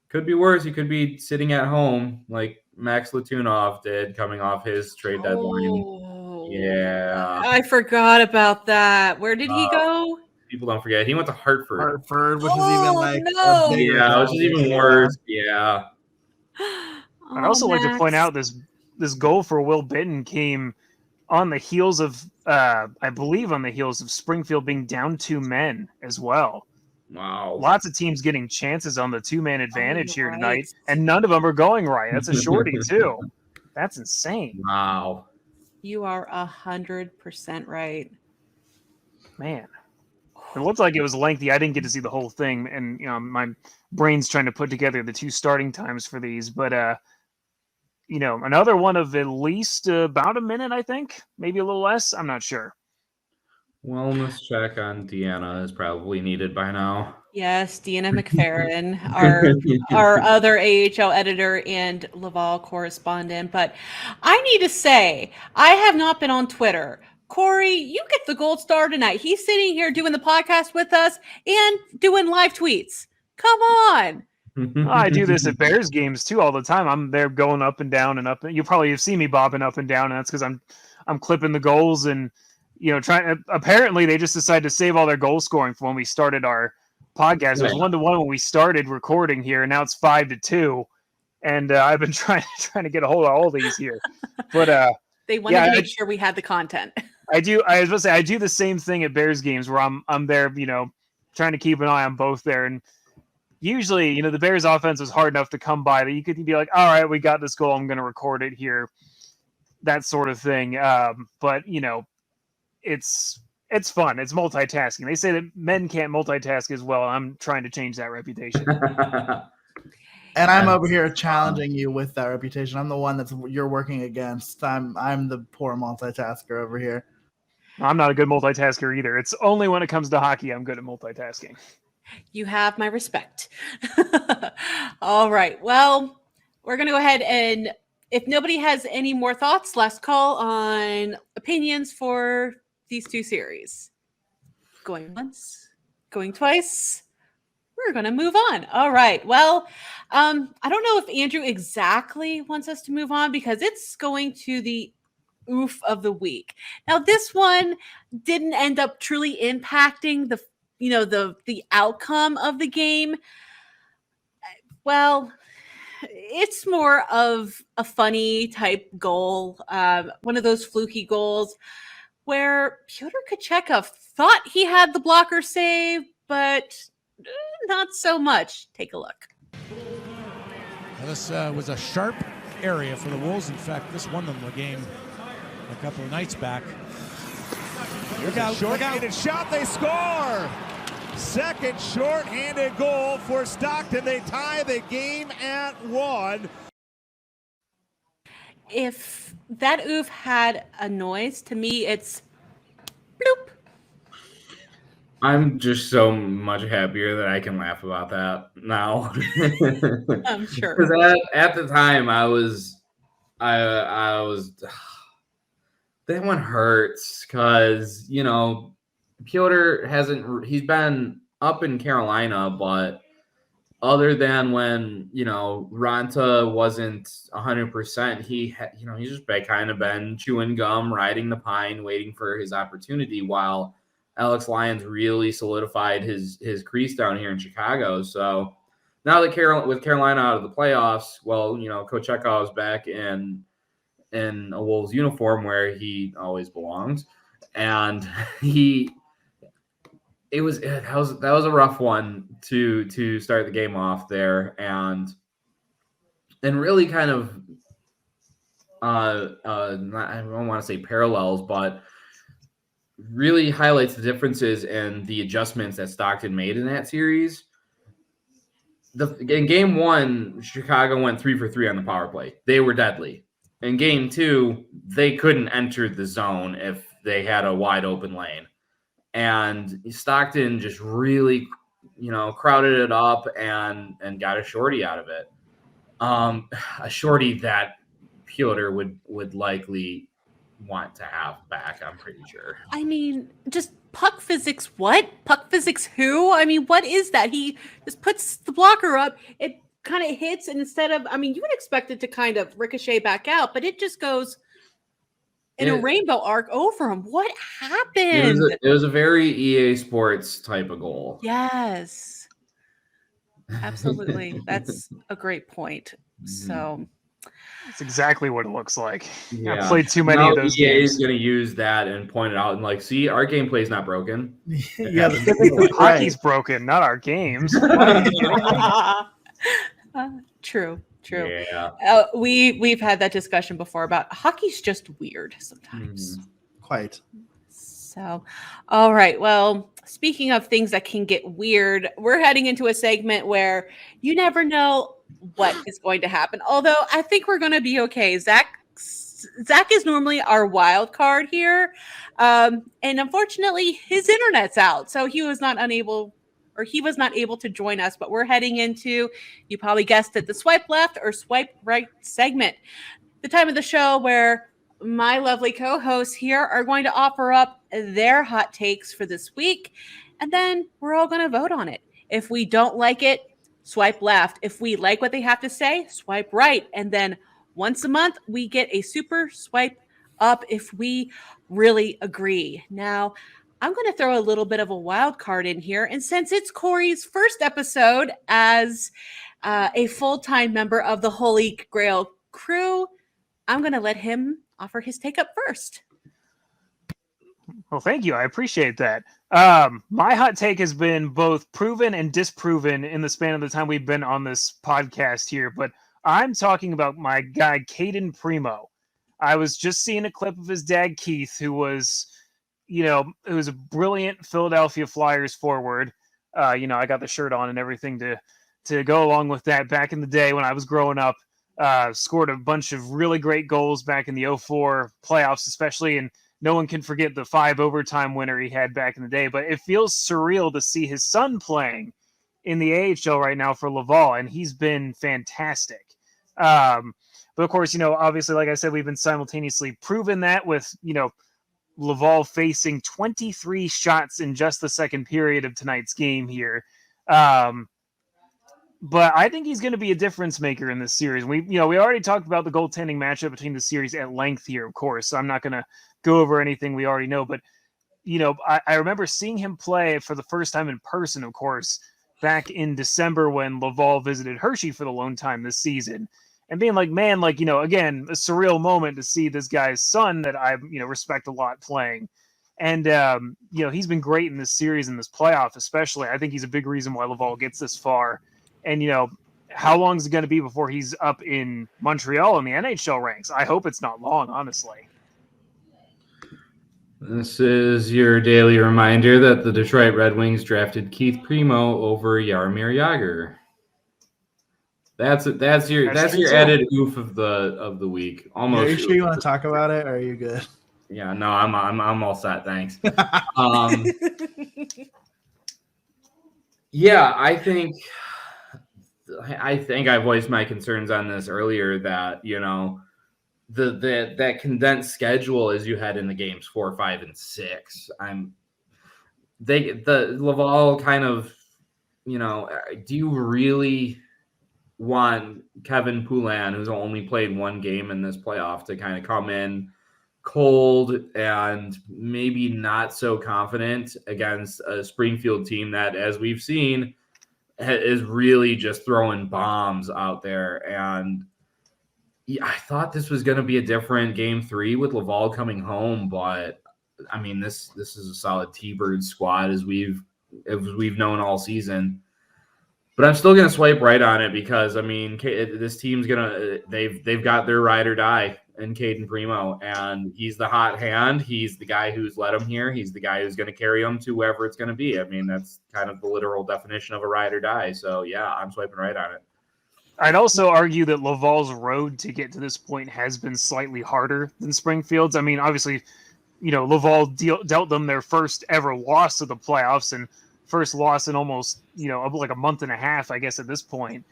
S3: could be worse. He could be sitting at home like Max Latunov did coming off his trade deadline. Yeah.
S2: I forgot about that. Where did he go?
S3: People don't forget. He went to Hartford.
S5: Hartford, which is even like
S2: no.
S5: a bigger
S3: Yeah, which is even worse. Yeah.
S4: I'd also like to point out this goal for Will Bitten came on the heels of, I believe, on the heels of Springfield being down 2 men as well.
S3: Wow.
S4: Lots of teams getting chances on the 2-man advantage here tonight, and none of them are going right. That's a shorty too. That's insane.
S3: Wow.
S2: You are 100% right.
S4: Man. It looked like it was lengthy. I didn't get to see the whole thing, and my brain's trying to put together the 2 starting times for these. But another one of at least about a minute, I think, maybe a little less. I'm not sure.
S3: Wellness check on Deana is probably needed by now.
S2: Yes, Deana McFerrin, our other AHL editor and Laval correspondent. But I need to say, I have not been on Twitter. Corey, you get the gold star tonight. He's sitting here doing the podcast with us and doing live tweets. Come on.
S4: I do this at Bears games too all the time. I'm there going up and down and up. You probably have seen me bobbing up and down, and that's because I'm clipping the goals and trying. Apparently, they just decided to save all their goal scoring for when we started our podcast. It was 1-1 when we started recording here, and now it's 5-2. And I've been trying to get a hold of all these here, but
S2: they wanted to make sure we had the content.
S4: I do. I was going to say I do the same thing at Bears games where I'm there, trying to keep an eye on both there. And usually, the Bears offense was hard enough to come by that you could be like, all right, we got this goal. I'm going to record it here, that sort of thing. But it's fun. It's multitasking. They say that men can't multitask as well. I'm trying to change that reputation.
S5: And I'm over here challenging you with that reputation. I'm the one you're working against. I'm the poor multitasker over here.
S4: I'm not a good multitasker either. It's only when it comes to hockey I'm good at multitasking.
S2: You have my respect. All right. Well, we're going to go ahead and if nobody has any more thoughts, last call on opinions for these 2 series. Going once, going twice. We're going to move on. All right. Well, I don't know if Andrew exactly wants us to move on because it's going to the oof of the week. Now, this one didn't end up truly impacting the outcome of the game. Well, it's more of a funny type goal, one of those fluky goals where Pyotr Kochetkov thought he had the blocker save, but not so much. Take a look.
S6: Now this was a sharp area for the Wolves. In fact, this won them the game a couple of nights back.
S7: Look out, short-handed shot, they score! Second short-handed goal for Stockton. They tie the game at 1.
S2: If that oof had a noise, to me it's bloop.
S3: I'm just so much happier that I can laugh about that now.
S2: I'm sure.
S3: Because at the time, I was that one hurts because Pyotr he's been up in Carolina, but other than when Ranta wasn't 100%, he's just kind of been chewing gum, riding the pine, waiting for his opportunity while Alex Lyons really solidified his crease down here in Chicago. So now that with Carolina out of the playoffs, Kochetkov's back in a Wolves uniform where he always belongs, and that was a rough one to start the game off there, and really kind of I don't want to say parallels, but really highlights the differences and the adjustments that Stockton made in that series. In game 1, Chicago went 3 for 3 on the power play. They were deadly. In game 2, they couldn't enter the zone if they had a wide open lane. And Stockton just really, crowded it up and got a shorty out of it. A shorty that Pyotr would likely want to have back, I'm pretty sure.
S2: I mean, just puck physics, what? Puck physics who? I mean, what is that? He just puts the blocker up, it kind of hits, and instead of, I mean, you would expect it to kind of ricochet back out, but it just goes in a rainbow arc over him. What happened?
S3: It was a very EA Sports type of goal.
S2: Yes. Absolutely. That's a great point. So
S4: that's exactly what it looks like.
S3: Yeah.
S4: I played too many of those
S3: EA
S4: games.
S3: is going to use that and point it out and like, see, our gameplay is not broken.
S5: Yeah,
S4: hockey's broken, not our games.
S2: True.
S3: Yeah.
S2: We've had that discussion before about hockey's just weird sometimes.
S5: Quite.
S2: So, all right. Well, speaking of things that can get weird, we're heading into a segment where you never know what is going to happen. Although I think we're going to be okay. Zach is normally our wild card here. And unfortunately, his internet's out. So he was not able to join us, but we're heading into, you probably guessed it, the swipe left or swipe right segment. The time of the show where my lovely co-hosts here are going to offer up their hot takes for this week, and then we're all going to vote on it. If we don't like it, swipe left. If we like what they have to say, swipe right. And then once a month, we get a super swipe up if we really agree. Now, I'm going to throw a little bit of a wild card in here. And since it's Corey's first episode as a full-time member of the Holy GrAHL crew, I'm going to let him offer his take up first.
S4: Well, thank you. I appreciate that. My hot take has been both proven and disproven in the span of the time we've been on this podcast here, but I'm talking about my guy, Caden Primo. I was just seeing a clip of his dad, Keith, who was, it was a brilliant Philadelphia Flyers forward. I got the shirt on and everything to go along with that back in the day when I was growing up. Scored a bunch of really great goals back in the 2004 playoffs, especially, and no one can forget the 5 overtime winner he had back in the day. But it feels surreal to see his son playing in the AHL right now for Laval, and he's been fantastic. But of course, obviously, like I said, we've been simultaneously proven that with, Laval facing 23 shots in just the second period of tonight's game here. But I think he's going to be a difference maker in this series. We already talked about the goaltending matchup between the series at length here, of course. So I'm not going to go over anything we already know. But, I remember seeing him play for the first time in person, of course, back in December when Laval visited Hershey for the lone time this season. And being like, man, again, a surreal moment to see this guy's son that I, respect a lot playing. And, he's been great in this series, in this playoff especially. I think he's a big reason why Laval gets this far. And, how long is it going to be before he's up in Montreal in the NHL ranks? I hope it's not long, honestly.
S3: This is your daily reminder that the Detroit Red Wings drafted Keith Primo over Jaromir Jagr. That's your added oof of the week. Almost.
S5: Are you sure you want to talk about it, or are you good?
S3: Yeah, no, I'm all set. Thanks. Yeah, I think I voiced my concerns on this earlier that, that condensed schedule as you head into games 4, 5, and 6. The Laval kind of, do you really want Kevin Poulin, who's only played one game in this playoff, to kind of come in cold and maybe not so confident against a Springfield team that, as we've seen, is really just throwing bombs out there? And yeah, I thought this was going to be a different game 3 with Laval coming home, but I mean, this is a solid T-Bird squad as we've known all season. But I'm still going to swipe right on it because, I mean, this team's they've got their ride or die in Caden Primo, and he's the hot hand. He's the guy who's led them here. He's the guy who's going to carry them to wherever it's going to be. I mean, that's kind of the literal definition of a ride or die. So, yeah, I'm swiping right on it.
S4: I'd also argue that Laval's road to get to this point has been slightly harder than Springfield's. I mean, obviously, Laval dealt them their first ever loss of the playoffs and first loss in almost, like a month and a half, I guess, at this point,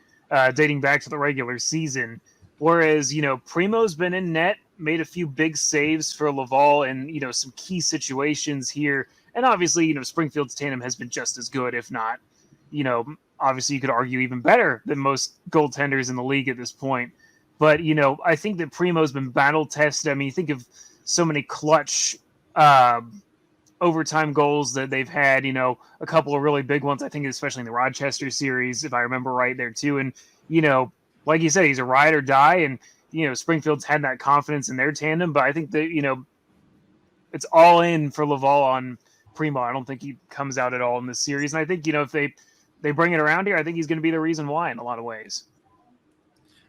S4: dating back to the regular season. Whereas, Primo's been in net made a few big saves for Laval and, some key situations here. And obviously, Springfield's tandem has been just as good, if not, obviously you could argue even better than most goaltenders in the league at this point. But, I think that Primo's been battle tested. I mean, you think of so many clutch overtime goals that they've had, a couple of really big ones, I think, especially in the Rochester series, if I remember right there too. And, like you said, he's a ride or die. And, Springfield's had that confidence in their tandem, but I think that, it's all in for Laval on Primo. I don't think he comes out at all in this series. And I think, if they bring it around here, I think he's going to be the reason why in a lot of ways.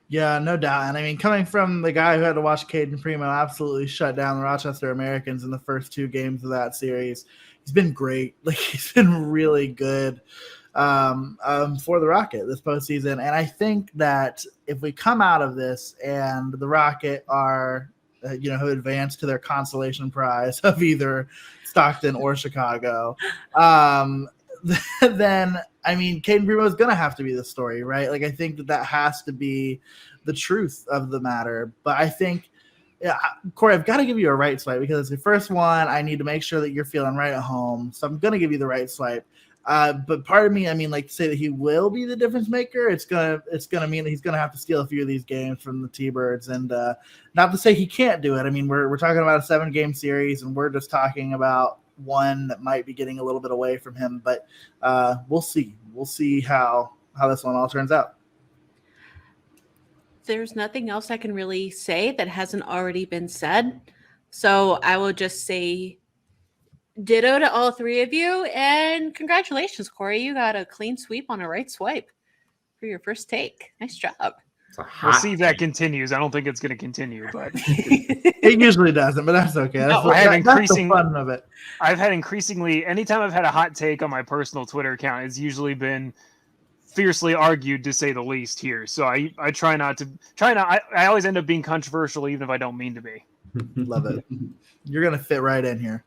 S5: Yeah, no doubt. And I mean, coming from the guy who had to watch Caden Primo absolutely shut down the Rochester Americans in the first 2 games of that series, he's been great. Like, he's been really good for the Rocket this postseason. And I think that if we come out of this and the Rocket are, who advance to their consolation prize of either Stockton or Chicago, then, I mean, Caden Primo is going to have to be the story, right? Like, I think that has to be the truth of the matter. But I think, Corey, I've got to give you a right swipe because it's the first one. I need to make sure that you're feeling right at home. So I'm going to give you the right swipe. But part of me, I mean, like, to say that he will be the difference maker, it's gonna mean that he's gonna have to steal a few of these games from the T-Birds, and not to say he can't do it. I mean, we're talking about a 7-game series, and we're just talking about one that might be getting a little bit away from him. But we'll see. We'll see how this one all turns out.
S2: There's nothing else I can really say that hasn't already been said, so I will just say ditto to all 3 of you, and congratulations, Corey. You got a clean sweep on a right swipe for your first take. Nice job.
S4: We'll see if that continues. I don't think it's going to continue, but
S5: it usually doesn't, but that's okay. That's the fun of it.
S4: I've had increasingly, anytime I've had a hot take on my personal Twitter account, it's usually been fiercely argued, to say the least, here. So I try not. I always end up being controversial, even if I don't mean to be.
S5: Love it. You're going to fit right in here.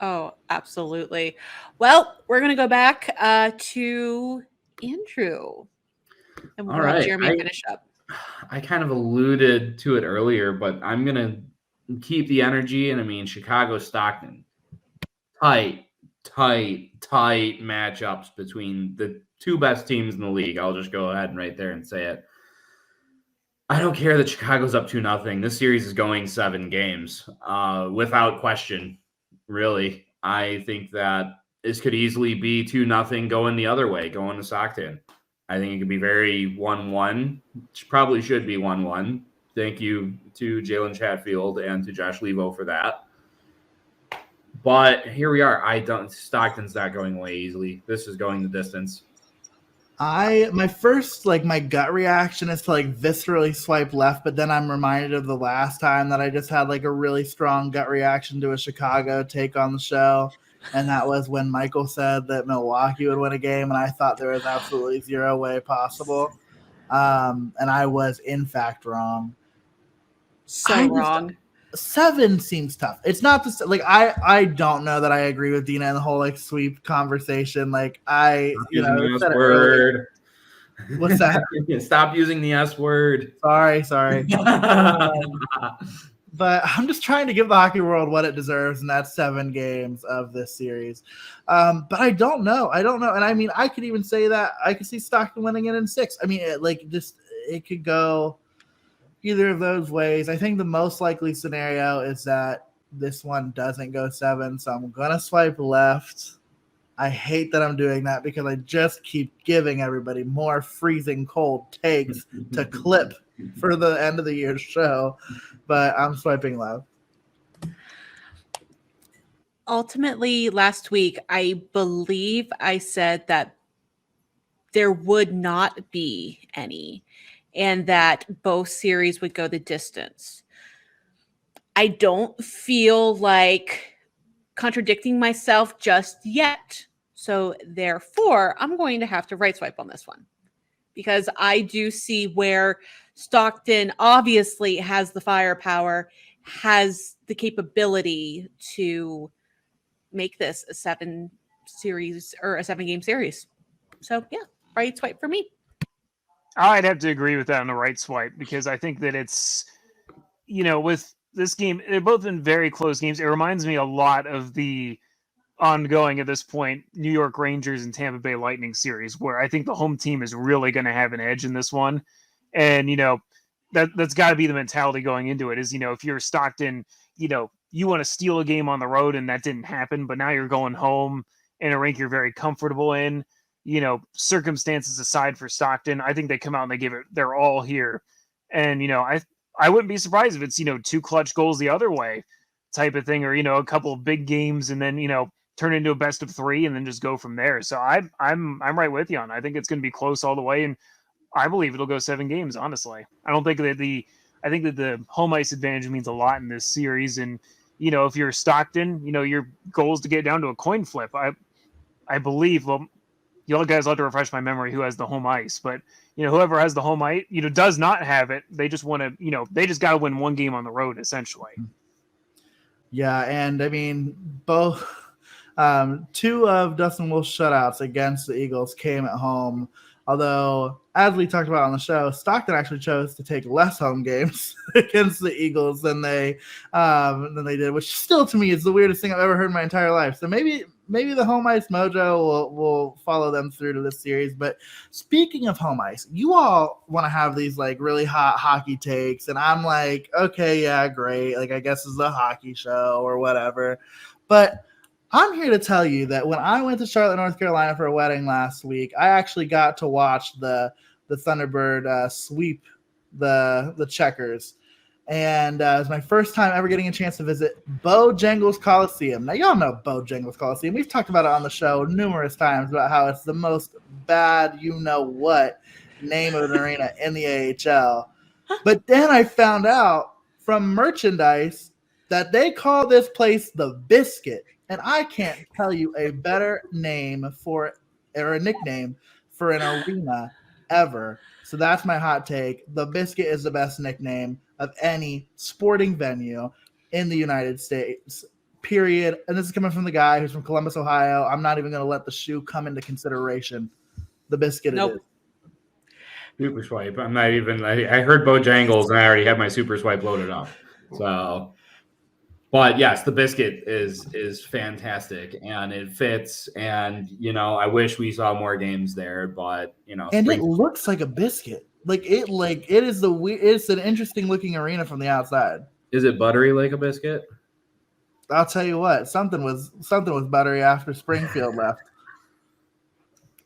S2: Oh, absolutely. Well, we're going to go back to Andrew. And we'll let Jeremy finish up.
S3: I kind of alluded to it earlier, but I'm going to keep the energy. And I mean, Chicago, Stockton, tight matchups between the 2 best teams in the league. I'll just go ahead and right there and say it. I don't care that Chicago's up 2-0. This series is going 7 games without question. Really, I think that this could easily be 2-0 going the other way, going to Stockton. I think it could be very 1-1. Probably should be 1-1. Thank you to Jalen Chatfield and to Josh Levo for that. But here we are. Stockton's not going away easily. This is going the distance.
S5: My first, my gut reaction is to viscerally swipe left, but then I'm reminded of the last time that I just had a really strong gut reaction to a Chicago take on the show. And that was when Michael said that Milwaukee would win a game, and I thought there was absolutely 0 way possible. And I was, in fact, wrong.
S2: Wrong.
S5: 7 seems tough. It's not I don't know that I agree with Deana in the whole sweep conversation. Said it earlier. What's that?
S3: Stop using the S word.
S5: Sorry. But I'm just trying to give the hockey world what it deserves, and that's 7 games of this series. But I don't know. And I mean, I could even say that I could see Stockton winning it in 6. I mean, it could go either of those ways. I think the most likely scenario is that this one doesn't go 7, so I'm going to swipe left. I hate that I'm doing that because I just keep giving everybody more freezing cold takes to clip for the end of the year's show, but I'm swiping left.
S2: Ultimately, last week, I believe I said that there would not be any, and that both series would go the distance. I don't feel like contradicting myself just yet. So therefore, I'm going to have to right swipe on this one, because I do see where Stockton obviously has the firepower, has the capability to make this a 7 game series. So yeah, right swipe for me.
S4: I'd have to agree with that on the right swipe, because I think that it's, with this game, they've both been very close games. It reminds me a lot of the ongoing at this point New York Rangers and Tampa Bay Lightning series, where I think the home team is really going to have an edge in this one. And, that's got to be the mentality going into it is, if you're Stockton, you want to steal a game on the road and that didn't happen, but now you're going home in a rink you're very comfortable in, circumstances aside for Stockton, I think they come out and they give it their all here. And, I wouldn't be surprised if it's, 2 clutch goals the other way type of thing, or, a couple of big games and then, turn into a best of 3 and then just go from there. So I'm right with you on. I think it's going to be close all the way. And I believe it'll go 7 games, honestly. I don't think that I think that the home ice advantage means a lot in this series. And, if you're Stockton, your goal is to get down to a coin flip. I believe, well, you all guys will have to refresh my memory who has the home ice, but whoever has the home ice, does not have it. They just want to, they just got to win 1 game on the road, essentially.
S5: Yeah. And I mean, both 2 of Dustin Wolf's shutouts against the Eagles came at home. Although, as we talked about on the show, Stockton actually chose to take less home games against the Eagles than they did, which still to me is the weirdest thing I've ever heard in my entire life. So maybe the home ice mojo will follow them through to this series. But speaking of home ice, you all want to have these like really hot hockey takes, and I'm like, okay, yeah, great. Like I guess it's a hockey show or whatever. But I'm here to tell you that when I went to Charlotte, North Carolina for a wedding last week, I actually got to watch the Thunderbird sweep the Checkers. And it was my first time ever getting a chance to visit Bojangles Coliseum. Now, y'all know Bojangles Coliseum. We've talked about it on the show numerous times about how it's the most bad you-know-what name of an arena in the AHL. But then I found out from merchandise that they call this place the Biscuit. And I can't tell you a better name or a nickname for an arena ever. So that's my hot take. The Biscuit is the best nickname of any sporting venue in the United States, period. And this is coming from the guy who's from Columbus, Ohio. I'm not even going to let the shoe come into consideration. The Biscuit
S2: Nope.
S5: it is.
S3: Super swipe. I'm not even. I heard Bojangles and I already had my super swipe loaded up. So. But yes, the Biscuit is fantastic and it fits. And I wish we saw more games there. But
S5: and it looks like a biscuit. It's an interesting looking arena from the outside.
S3: Is it buttery like a biscuit?
S5: I'll tell you what, something was buttery after Springfield left.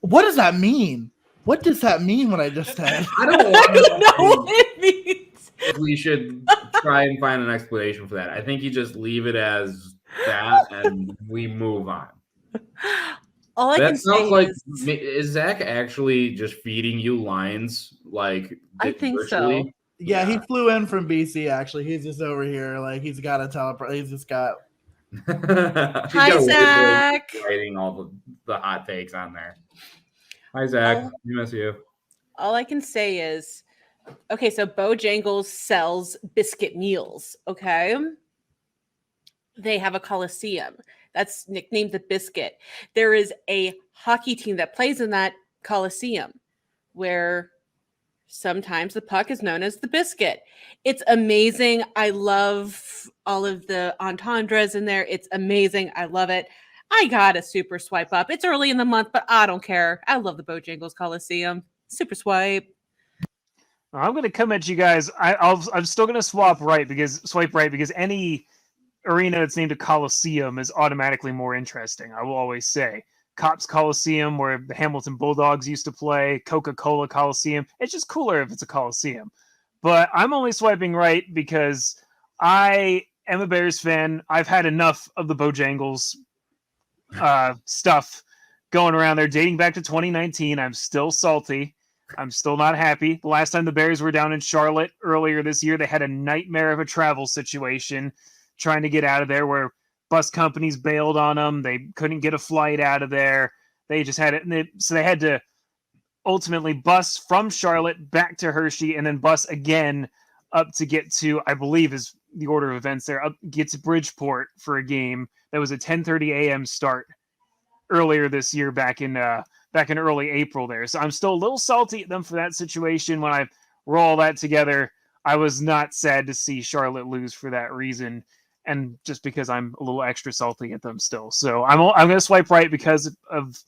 S5: What does that mean? What does that mean? What I just said?
S3: I don't
S2: know what it means.
S3: We should try and find an explanation for that. I think you just leave it as that and we move on.
S2: All I can say
S3: is Zach actually just feeding you lines like
S2: I think
S3: virtually?
S2: so.
S5: Yeah, he flew in from BC actually. He's just over here like he's got a teleport. He's just got
S2: Hi Zach.
S3: Writing all the hot takes on there. Hi Zach. We miss you.
S2: All I can say is okay, so Bojangles sells biscuit meals, okay? They have a Coliseum. That's nicknamed the Biscuit. There is a hockey team that plays in that Coliseum where sometimes the puck is known as the Biscuit. It's amazing. I love all of the entendres in there. It's amazing. I love it. I got a super swipe up. It's early in the month, but I don't care. I love the Bojangles Coliseum. Super swipe.
S4: I'm going to come at you guys. I'm still going to swipe right because any arena that's named a Coliseum is automatically more interesting. I will always say Cops Coliseum, where the Hamilton Bulldogs used to play, Coca-Cola Coliseum. It's just cooler if it's a Coliseum. But I'm only swiping right because I am a Bears fan. I've had enough of the Bojangles stuff going around there dating back to 2019. I'm still salty. I'm still not happy. The last time the Bears were down in Charlotte earlier this year, they had a nightmare of a travel situation trying to get out of there where bus companies bailed on them. They couldn't get a flight out of there. They just had it. So they had to ultimately bus from Charlotte back to Hershey and then bus again up to get to, I believe is the order of events there, get to Bridgeport for a game that was a 10:30 a.m. start earlier this year back in early April there. So I'm still a little salty at them for that situation. When I roll all that together, I was not sad to see Charlotte lose for that reason, and just because I'm a little extra salty at them still. So I'm going to swipe right because of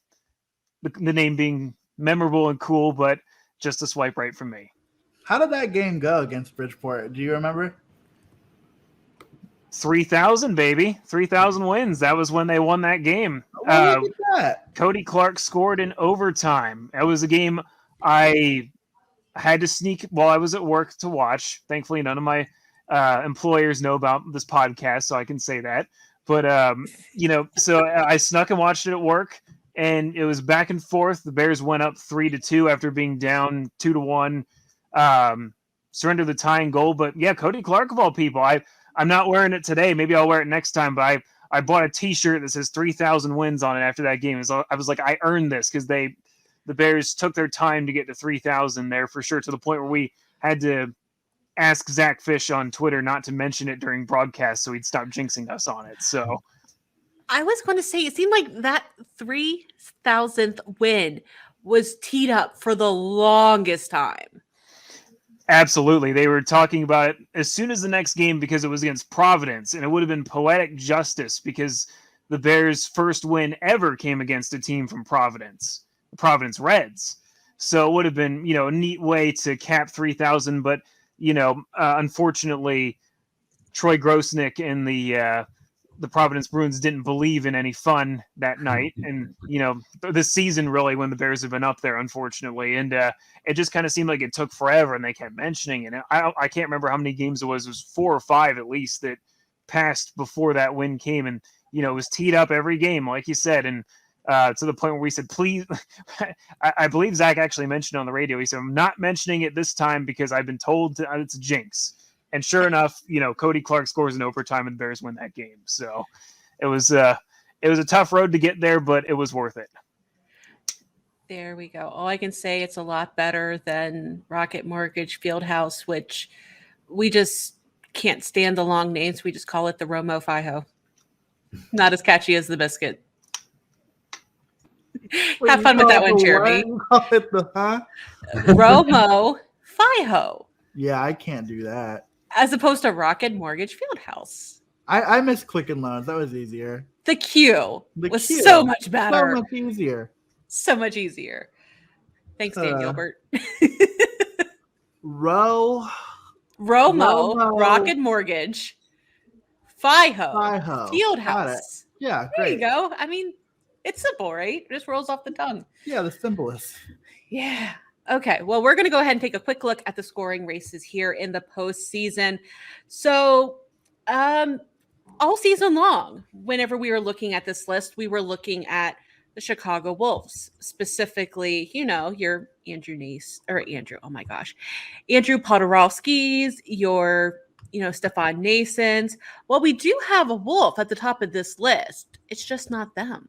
S4: the name being memorable and cool, but just a swipe right from me.
S5: How did that game go against Bridgeport? Do you remember?
S4: 3,000, baby. 3,000 wins. That was when they won that game.
S5: Look at that.
S4: Cody Clark scored in overtime. It was a game I had to sneak while I was at work to watch. Thankfully, none of my employers know about this podcast, so I can say that. But, so I snuck and watched it at work, and it was back and forth. The Bears went up 3-2 after being down 2-1, surrendered the tying goal. But, yeah, Cody Clark, of all people, I'm not wearing it today. Maybe I'll wear it next time, but I bought a T-shirt that says 3,000 wins on it after that game. So I was like, I earned this because the Bears took their time to get to 3,000 there for sure, to the point where we had to ask Zach Fish on Twitter not to mention it during broadcast so he'd stop jinxing us on it. So
S2: I was going to say, it seemed like that 3,000th win was teed up for the longest time.
S4: Absolutely. They were talking about it as soon as the next game because it was against Providence, and it would have been poetic justice because the Bears' first win ever came against a team from Providence, the Providence Reds. So it would have been, a neat way to cap 3,000. But, unfortunately, Troy Grosnick and the Providence Bruins didn't believe in any fun that night. And, the season really when the Bears have been up there, unfortunately. And it just kind of seemed like it took forever and they kept mentioning it. And I can't remember how many games it was. It was 4 or 5 at least that passed before that win came. And, it was teed up every game, like you said. And to the point where we said, please, I believe Zach actually mentioned on the radio, he said, I'm not mentioning it this time because I've been told it's a jinx. And sure enough, Cody Clark scores in overtime and the Bears win that game. So it was a tough road to get there, but it was worth it.
S2: There we go. All I can say, it's a lot better than Rocket Mortgage Fieldhouse, which we just can't stand the long names. We just call it the Romo Fiho. Not as catchy as the biscuit. Have fun with that one, Jeremy. Romo Fiho.
S5: Yeah, I can't do that.
S2: As opposed to Rocket Mortgage Fieldhouse.
S5: I miss Quicken Loans. That was easier.
S2: The Q was so much better.
S5: So much easier.
S2: So much easier. Thanks, Dan Gilbert.
S5: Romo,
S2: Rocket Mortgage, Fiho, Fieldhouse.
S5: Yeah,
S2: there
S5: great.
S2: you go. I mean, it's simple, right? It just rolls off the tongue.
S5: Yeah, the simplest.
S2: Yeah. Okay. Well, we're going to go ahead and take a quick look at the scoring races here in the postseason. So, all season long, whenever we were looking at this list, we were looking at the Chicago Wolves, specifically, your Andrew Podorowski's, your, Stefan Nason's. Well, we do have a Wolf at the top of this list. It's just not them.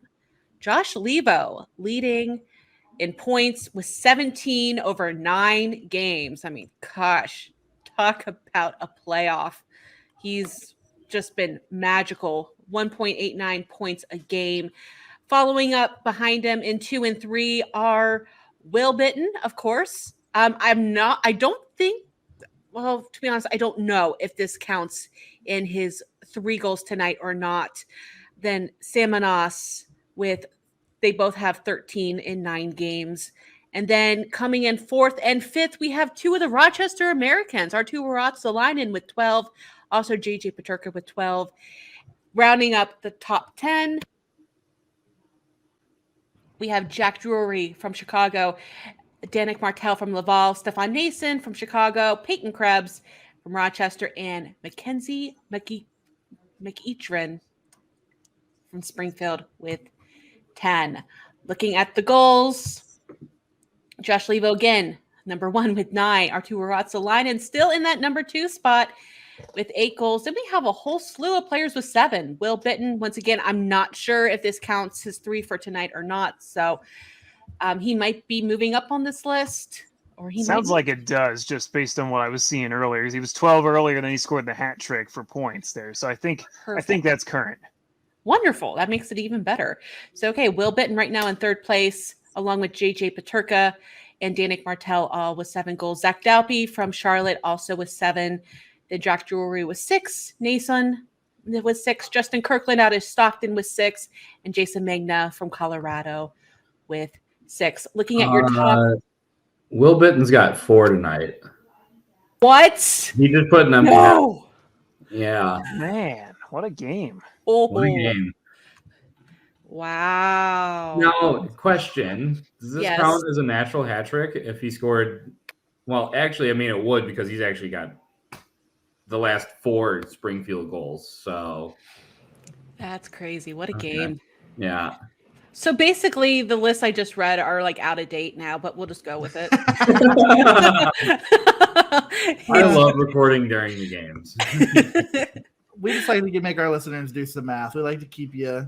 S2: Josh Levo leading in points with 17 over 9 games. I mean, gosh, talk about a playoff. He's just been magical. 1.89 points a game. Following up behind him in 2 and 3 are Will Bitten, of course. To be honest, I don't know if this counts in his 3 goals tonight or not. Then Samanas they both have 13 in 9 games. And then coming in 4th and 5th, we have 2 of the Rochester Americans. Arttu Ruotsalainen with 12. Also JJ Peterka with 12. Rounding up the top 10, we have Jack Drury from Chicago, Danik Martel from Laval, Stefan Nason from Chicago, Peyton Krebs from Rochester, and Mackenzie McEachran from Springfield with 10. Looking at the goals, Josh Levo again, number 1 with 9. Arttu Ruotsalainen still in that number 2 spot with 8 goals. Then we have a whole slew of players with 7. Will Bitten, once again, I'm not sure if this counts his 3 for tonight or not. So he might be moving up on this list. Or he
S4: sounds like it does, just based on what I was seeing earlier. He was 12 earlier, then he scored the hat trick for points there. So I think that's current.
S2: Wonderful. That makes it even better. So, okay, Will Bitten right now in 3rd place, along with JJ Peterka and Danik Martel all with 7 goals. Zach Dalpe from Charlotte also with 7. Then Jack Drury with 6. Nason with 6. Justin Kirkland out of Stockton with 6. And Jason Magna from Colorado with 6. Looking at your top.
S3: Will Bitten's got 4 tonight.
S2: What?
S3: He just put an empty net. Yeah.
S4: Man, what a game.
S2: Oh.
S3: What a game.
S2: Wow.
S3: Now, question. Does this
S2: Yes.
S3: count as a natural hat trick if he scored? Well, actually, I mean, it would because he's actually got the last 4 Springfield goals. So
S2: That's crazy. What a game.
S3: Yeah.
S2: So basically, the lists I just read are like out of date now, but we'll just go with it.
S3: I love recording during the games.
S5: We just like to make our listeners do some math. We like to keep you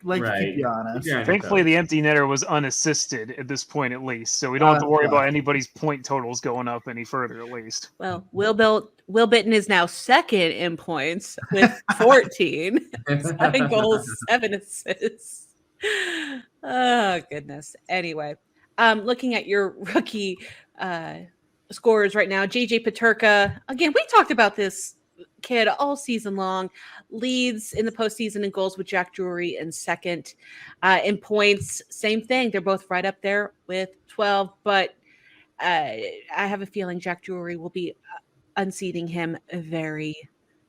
S5: honest.
S4: Thankfully, the empty netter was unassisted at this point, at least, so we don't have to worry about anybody's point totals going up any further, at least.
S2: Well, Will Bitten is now second in points with 14, 7 goals, 7 assists. Oh goodness. Anyway, looking at your rookie scorers right now, JJ Peterka. Again, we talked about this kid all season long. Leads in the postseason in goals with Jack Drury in second. In points, same thing. They're both right up there with 12. But I have a feeling Jack Drury will be unseating him very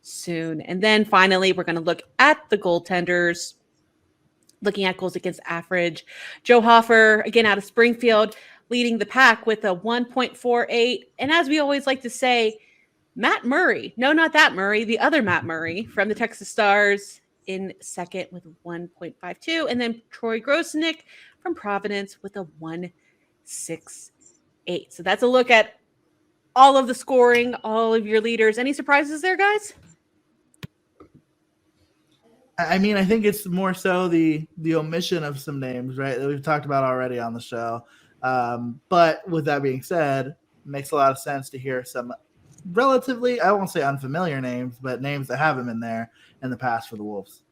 S2: soon. And then finally, we're going to look at the goaltenders. Looking at goals against average, Joe Hoffer, again out of Springfield, leading the pack with a 1.48. And as we always like to say, Matt Murray, no, not that Murray, the other Matt Murray from the Texas Stars in second with 1.52. And then Troy Grosenick from Providence with a 1.68. So that's a look at all of the scoring, all of your leaders. Any surprises there, guys?
S5: I mean, I think it's more so the omission of some names, right, that we've talked about already on the show. But with that being said, it makes a lot of sense to hear some relatively, I won't say unfamiliar names, but names that have them in there in the past for the Wolves.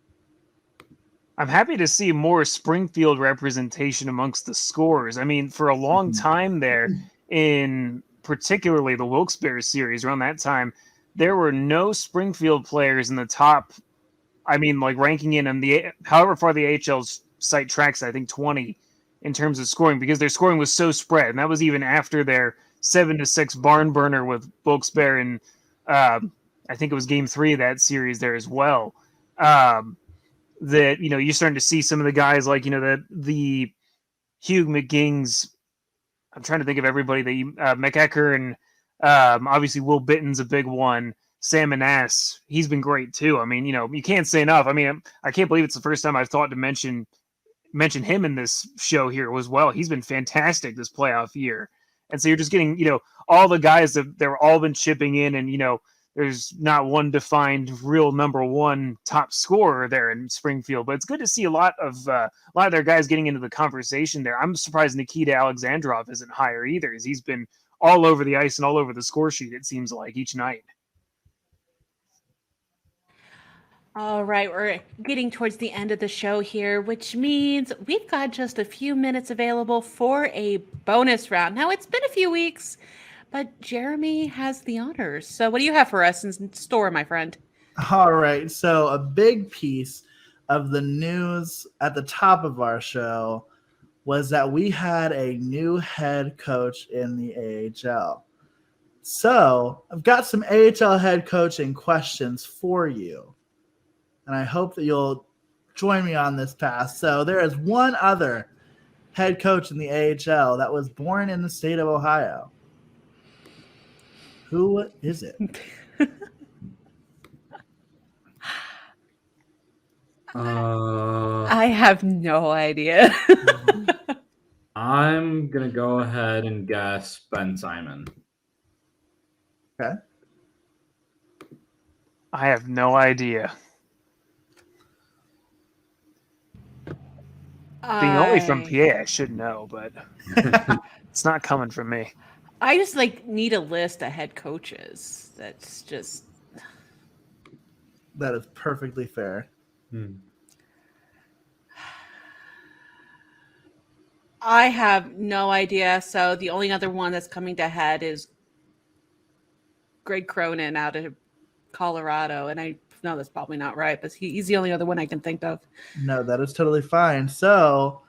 S4: I'm happy to see more Springfield representation amongst the scorers. I mean, for a long time there, in particularly the Wilkes-Barre series around that time, there were no Springfield players in the top. I mean, like ranking in the however far the AHL site tracks, I think 20 in terms of scoring, because their scoring was so spread, and that was even after their 7-6 barn burner with Wilkes-Barre, and I think it was Game 3 of that series there as well. That you're starting to see some of the guys like the Hugh McGings. I'm trying to think of everybody that McEacher and obviously Will Bitten's a big one. Sam Manass, he's been great too. I mean, you can't say enough. I mean, I can't believe it's the first time I've thought to mention him in this show here as well. He's been fantastic this playoff year. And so you're just getting, all the guys that they're all been chipping in, and, there's not one defined real number one top scorer there in Springfield, but it's good to see a lot of their guys getting into the conversation there. I'm surprised Nikita Alexandrov isn't higher either, as he's been all over the ice and all over the score sheet, it seems like, each night.
S2: All right, we're getting towards the end of the show here, which means we've got just a few minutes available for a bonus round. Now, it's been a few weeks, but Jeremy has the honors. So what do you have for us in store, my friend?
S5: All right, so a big piece of the news at the top of our show was that we had a new head coach in the AHL. So I've got some AHL head coaching questions for you, and I hope that you'll join me on this path. So there is one other head coach in the AHL that was born in the state of Ohio. Who is it?
S2: I have no idea.
S3: I'm going to go ahead and guess Ben Simon.
S5: Okay.
S4: I have no idea. Being only from PA, I should know, but it's not coming from me.
S2: I just need a list of head coaches. That's just.
S5: That is perfectly fair.
S2: I have no idea. So the only other one that's coming to head is Greg Cronin out of Colorado. And I know that's probably not right, but he's the only other one I can think of.
S5: No, that is totally fine. So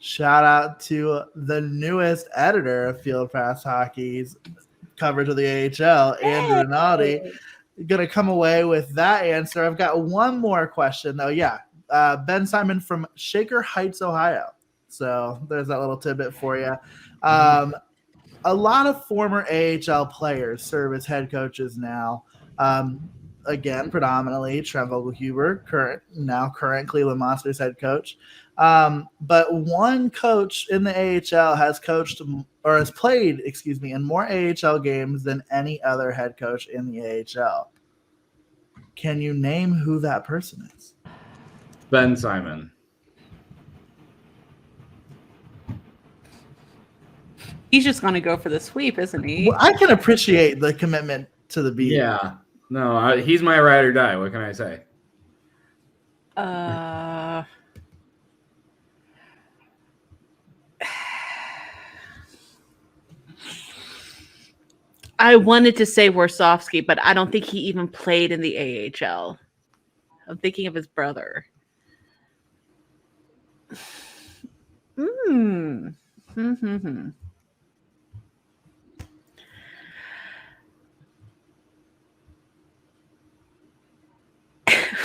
S5: shout out to the newest editor of Field Pass Hockey's coverage of the AHL, Andrew Rinaldi. Going to come away with that answer. I've got one more question, though. Yeah, Ben Simon from Shaker Heights, Ohio. So there's that little tidbit for you. A lot of former AHL players serve as head coaches now. Again, predominantly Trent Vogelhuber, current Cleveland Monsters head coach. But one coach in the AHL has played in more AHL games than any other head coach in the AHL. Can you name who that person is?
S3: Ben Simon.
S2: He's just going to go for the sweep, isn't he?
S5: Well, I can appreciate the commitment to the beat.
S3: Yeah. No, he's my ride or die. What can I say?
S2: I wanted to say Warsofsky, but I don't think he even played in the AHL. I'm thinking of his brother.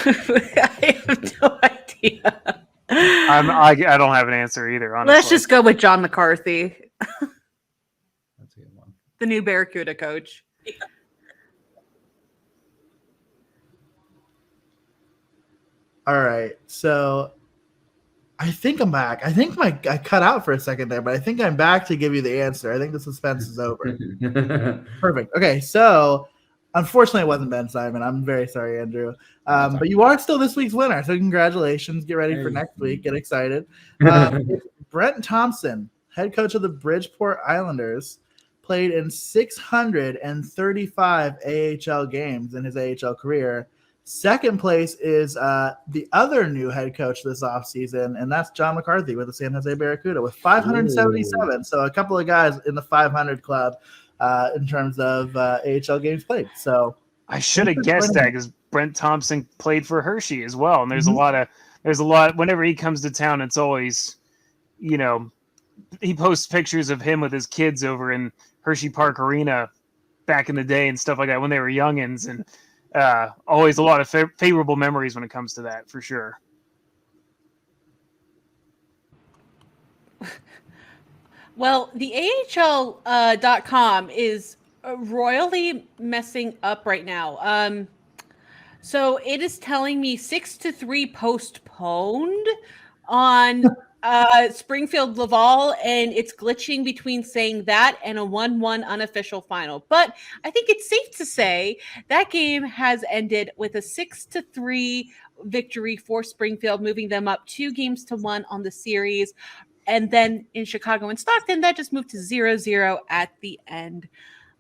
S2: I have no idea.
S4: I don't have an answer either, honestly.
S2: Let's just go with John McCarthy.
S3: That's a good one.
S2: The new Barracuda coach.
S5: All right. So I think I'm back. I think I cut out for a second there, but I think I'm back to give you the answer. I think the suspense is over. Perfect. Okay. So unfortunately, it wasn't Ben Simon. I'm very sorry, Andrew. But you are still this week's winner. So congratulations. Get ready for next week. Get excited. It's Brent Thompson, head coach of the Bridgeport Islanders, played in 635 AHL games in his AHL career. Second place is the other new head coach this offseason, and that's John McCarthy with the San Jose Barracuda with 577. Ooh. So a couple of guys in the 500 club in terms of AHL games played. So
S4: I should have guessed that because Brent Thompson played for Hershey as well, and there's a lot. Whenever he comes to town, it's always, he posts pictures of him with his kids over in Hershey Park Arena back in the day and stuff like that when they were youngins, and always a lot of favorable memories when it comes to that, for sure.
S2: Well, the AHL.com is royally messing up right now. So it is telling me 6-3 postponed on Springfield Laval, and it's glitching between saying that and a 1-1 unofficial final. But I think it's safe to say that game has ended with a 6-3 victory for Springfield, moving them up 2-1 on the series. And then in Chicago and Stockton, that just moved to 0-0 at the end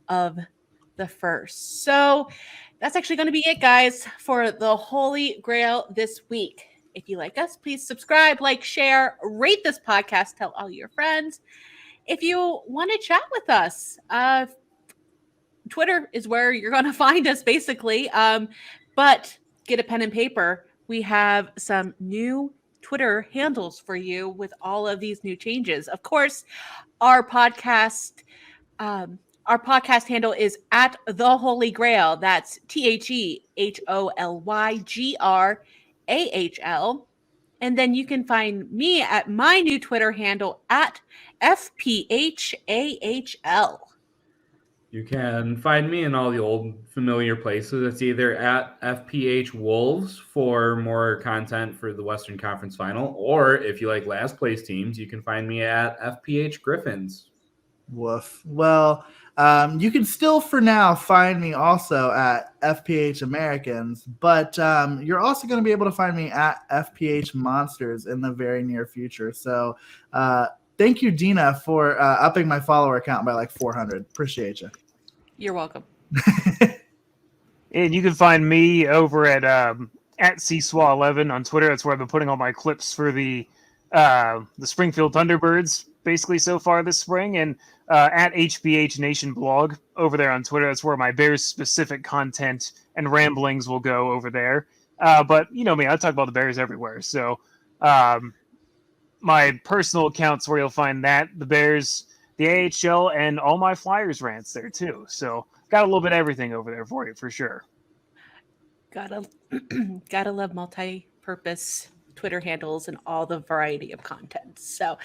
S2: of the first. So that's actually going to be it, guys, for the Holy Grail this week. If you like us, please subscribe, like, share, rate this podcast, tell all your friends. If you want to chat with us, Twitter is where you're going to find us, basically. But get a pen and paper. We have some new Twitter handles for you with all of these new changes. Of course, our podcast handle is at The Holy Grail. That's TheHolyGrAHL. And then you can find me at my new Twitter handle at FPHAHL.
S3: You can find me in all the old familiar places. It's either at FPH Wolves for more content for the Western Conference Final, or if you like last place teams, you can find me at FPH Griffins.
S5: Woof. Well, you can still for now find me also at FPH Americans, but you're also going to be able to find me at FPH Monsters in the very near future. So thank you, Deana, for upping my follower count by like 400. Appreciate you.
S2: You're welcome.
S4: And you can find me over at CSWA11 on Twitter. That's where I've been putting all my clips for the the Springfield Thunderbirds basically so far this spring, and at HBH Nation blog over there on Twitter. That's where my Bears specific content and ramblings will go over there. But you know me, I talk about the Bears everywhere. So my personal accounts where you'll find that, the Bears, the AHL, and all my Flyers rants there too. So got a little bit of everything over there for you for sure.
S2: Gotta love multi-purpose Twitter handles and all the variety of content. So,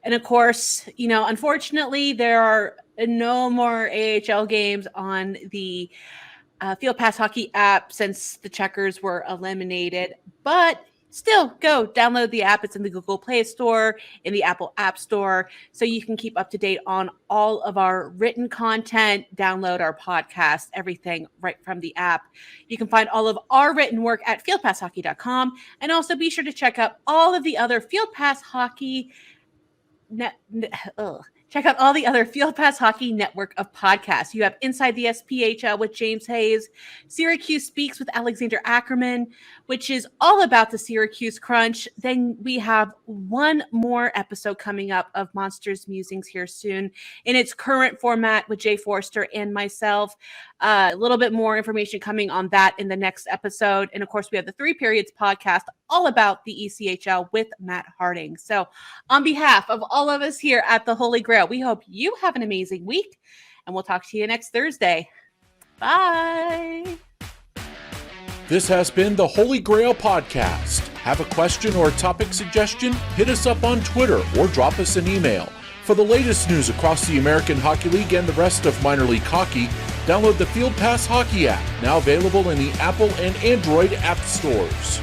S2: and of course, you know, unfortunately, there are no more AHL games on the Field Pass Hockey app since the Checkers were eliminated. But still, go download the app. It's in the Google Play Store, in the Apple App Store, so you can keep up to date on all of our written content, download our podcast, everything right from the app. You can find all of our written work at fieldpasshockey.com, and also be sure to check out all of the other Field Pass Hockey check out all the other Field Pass Hockey network of podcasts. You have Inside the SPHL with James Hayes, Syracuse Speaks with Alexander Ackerman, which is all about the Syracuse Crunch. Then we have one more episode coming up of Monsters Musings here soon in its current format with Jay Forster and myself. A little bit more information coming on that in the next episode. And of course, we have the Three Periods podcast all about the ECHL with Matt Harding. So on behalf of all of us here at the Holy GrAHL, we hope you have an amazing week, and we'll talk to you next Thursday. Bye.
S1: This has been the Holy GrAHL Podcast. Have a question or a topic suggestion? Hit us up on Twitter or drop us an email. For the latest news across the American Hockey League and the rest of minor league hockey, download the Field Pass Hockey app, now available in the Apple and Android app stores.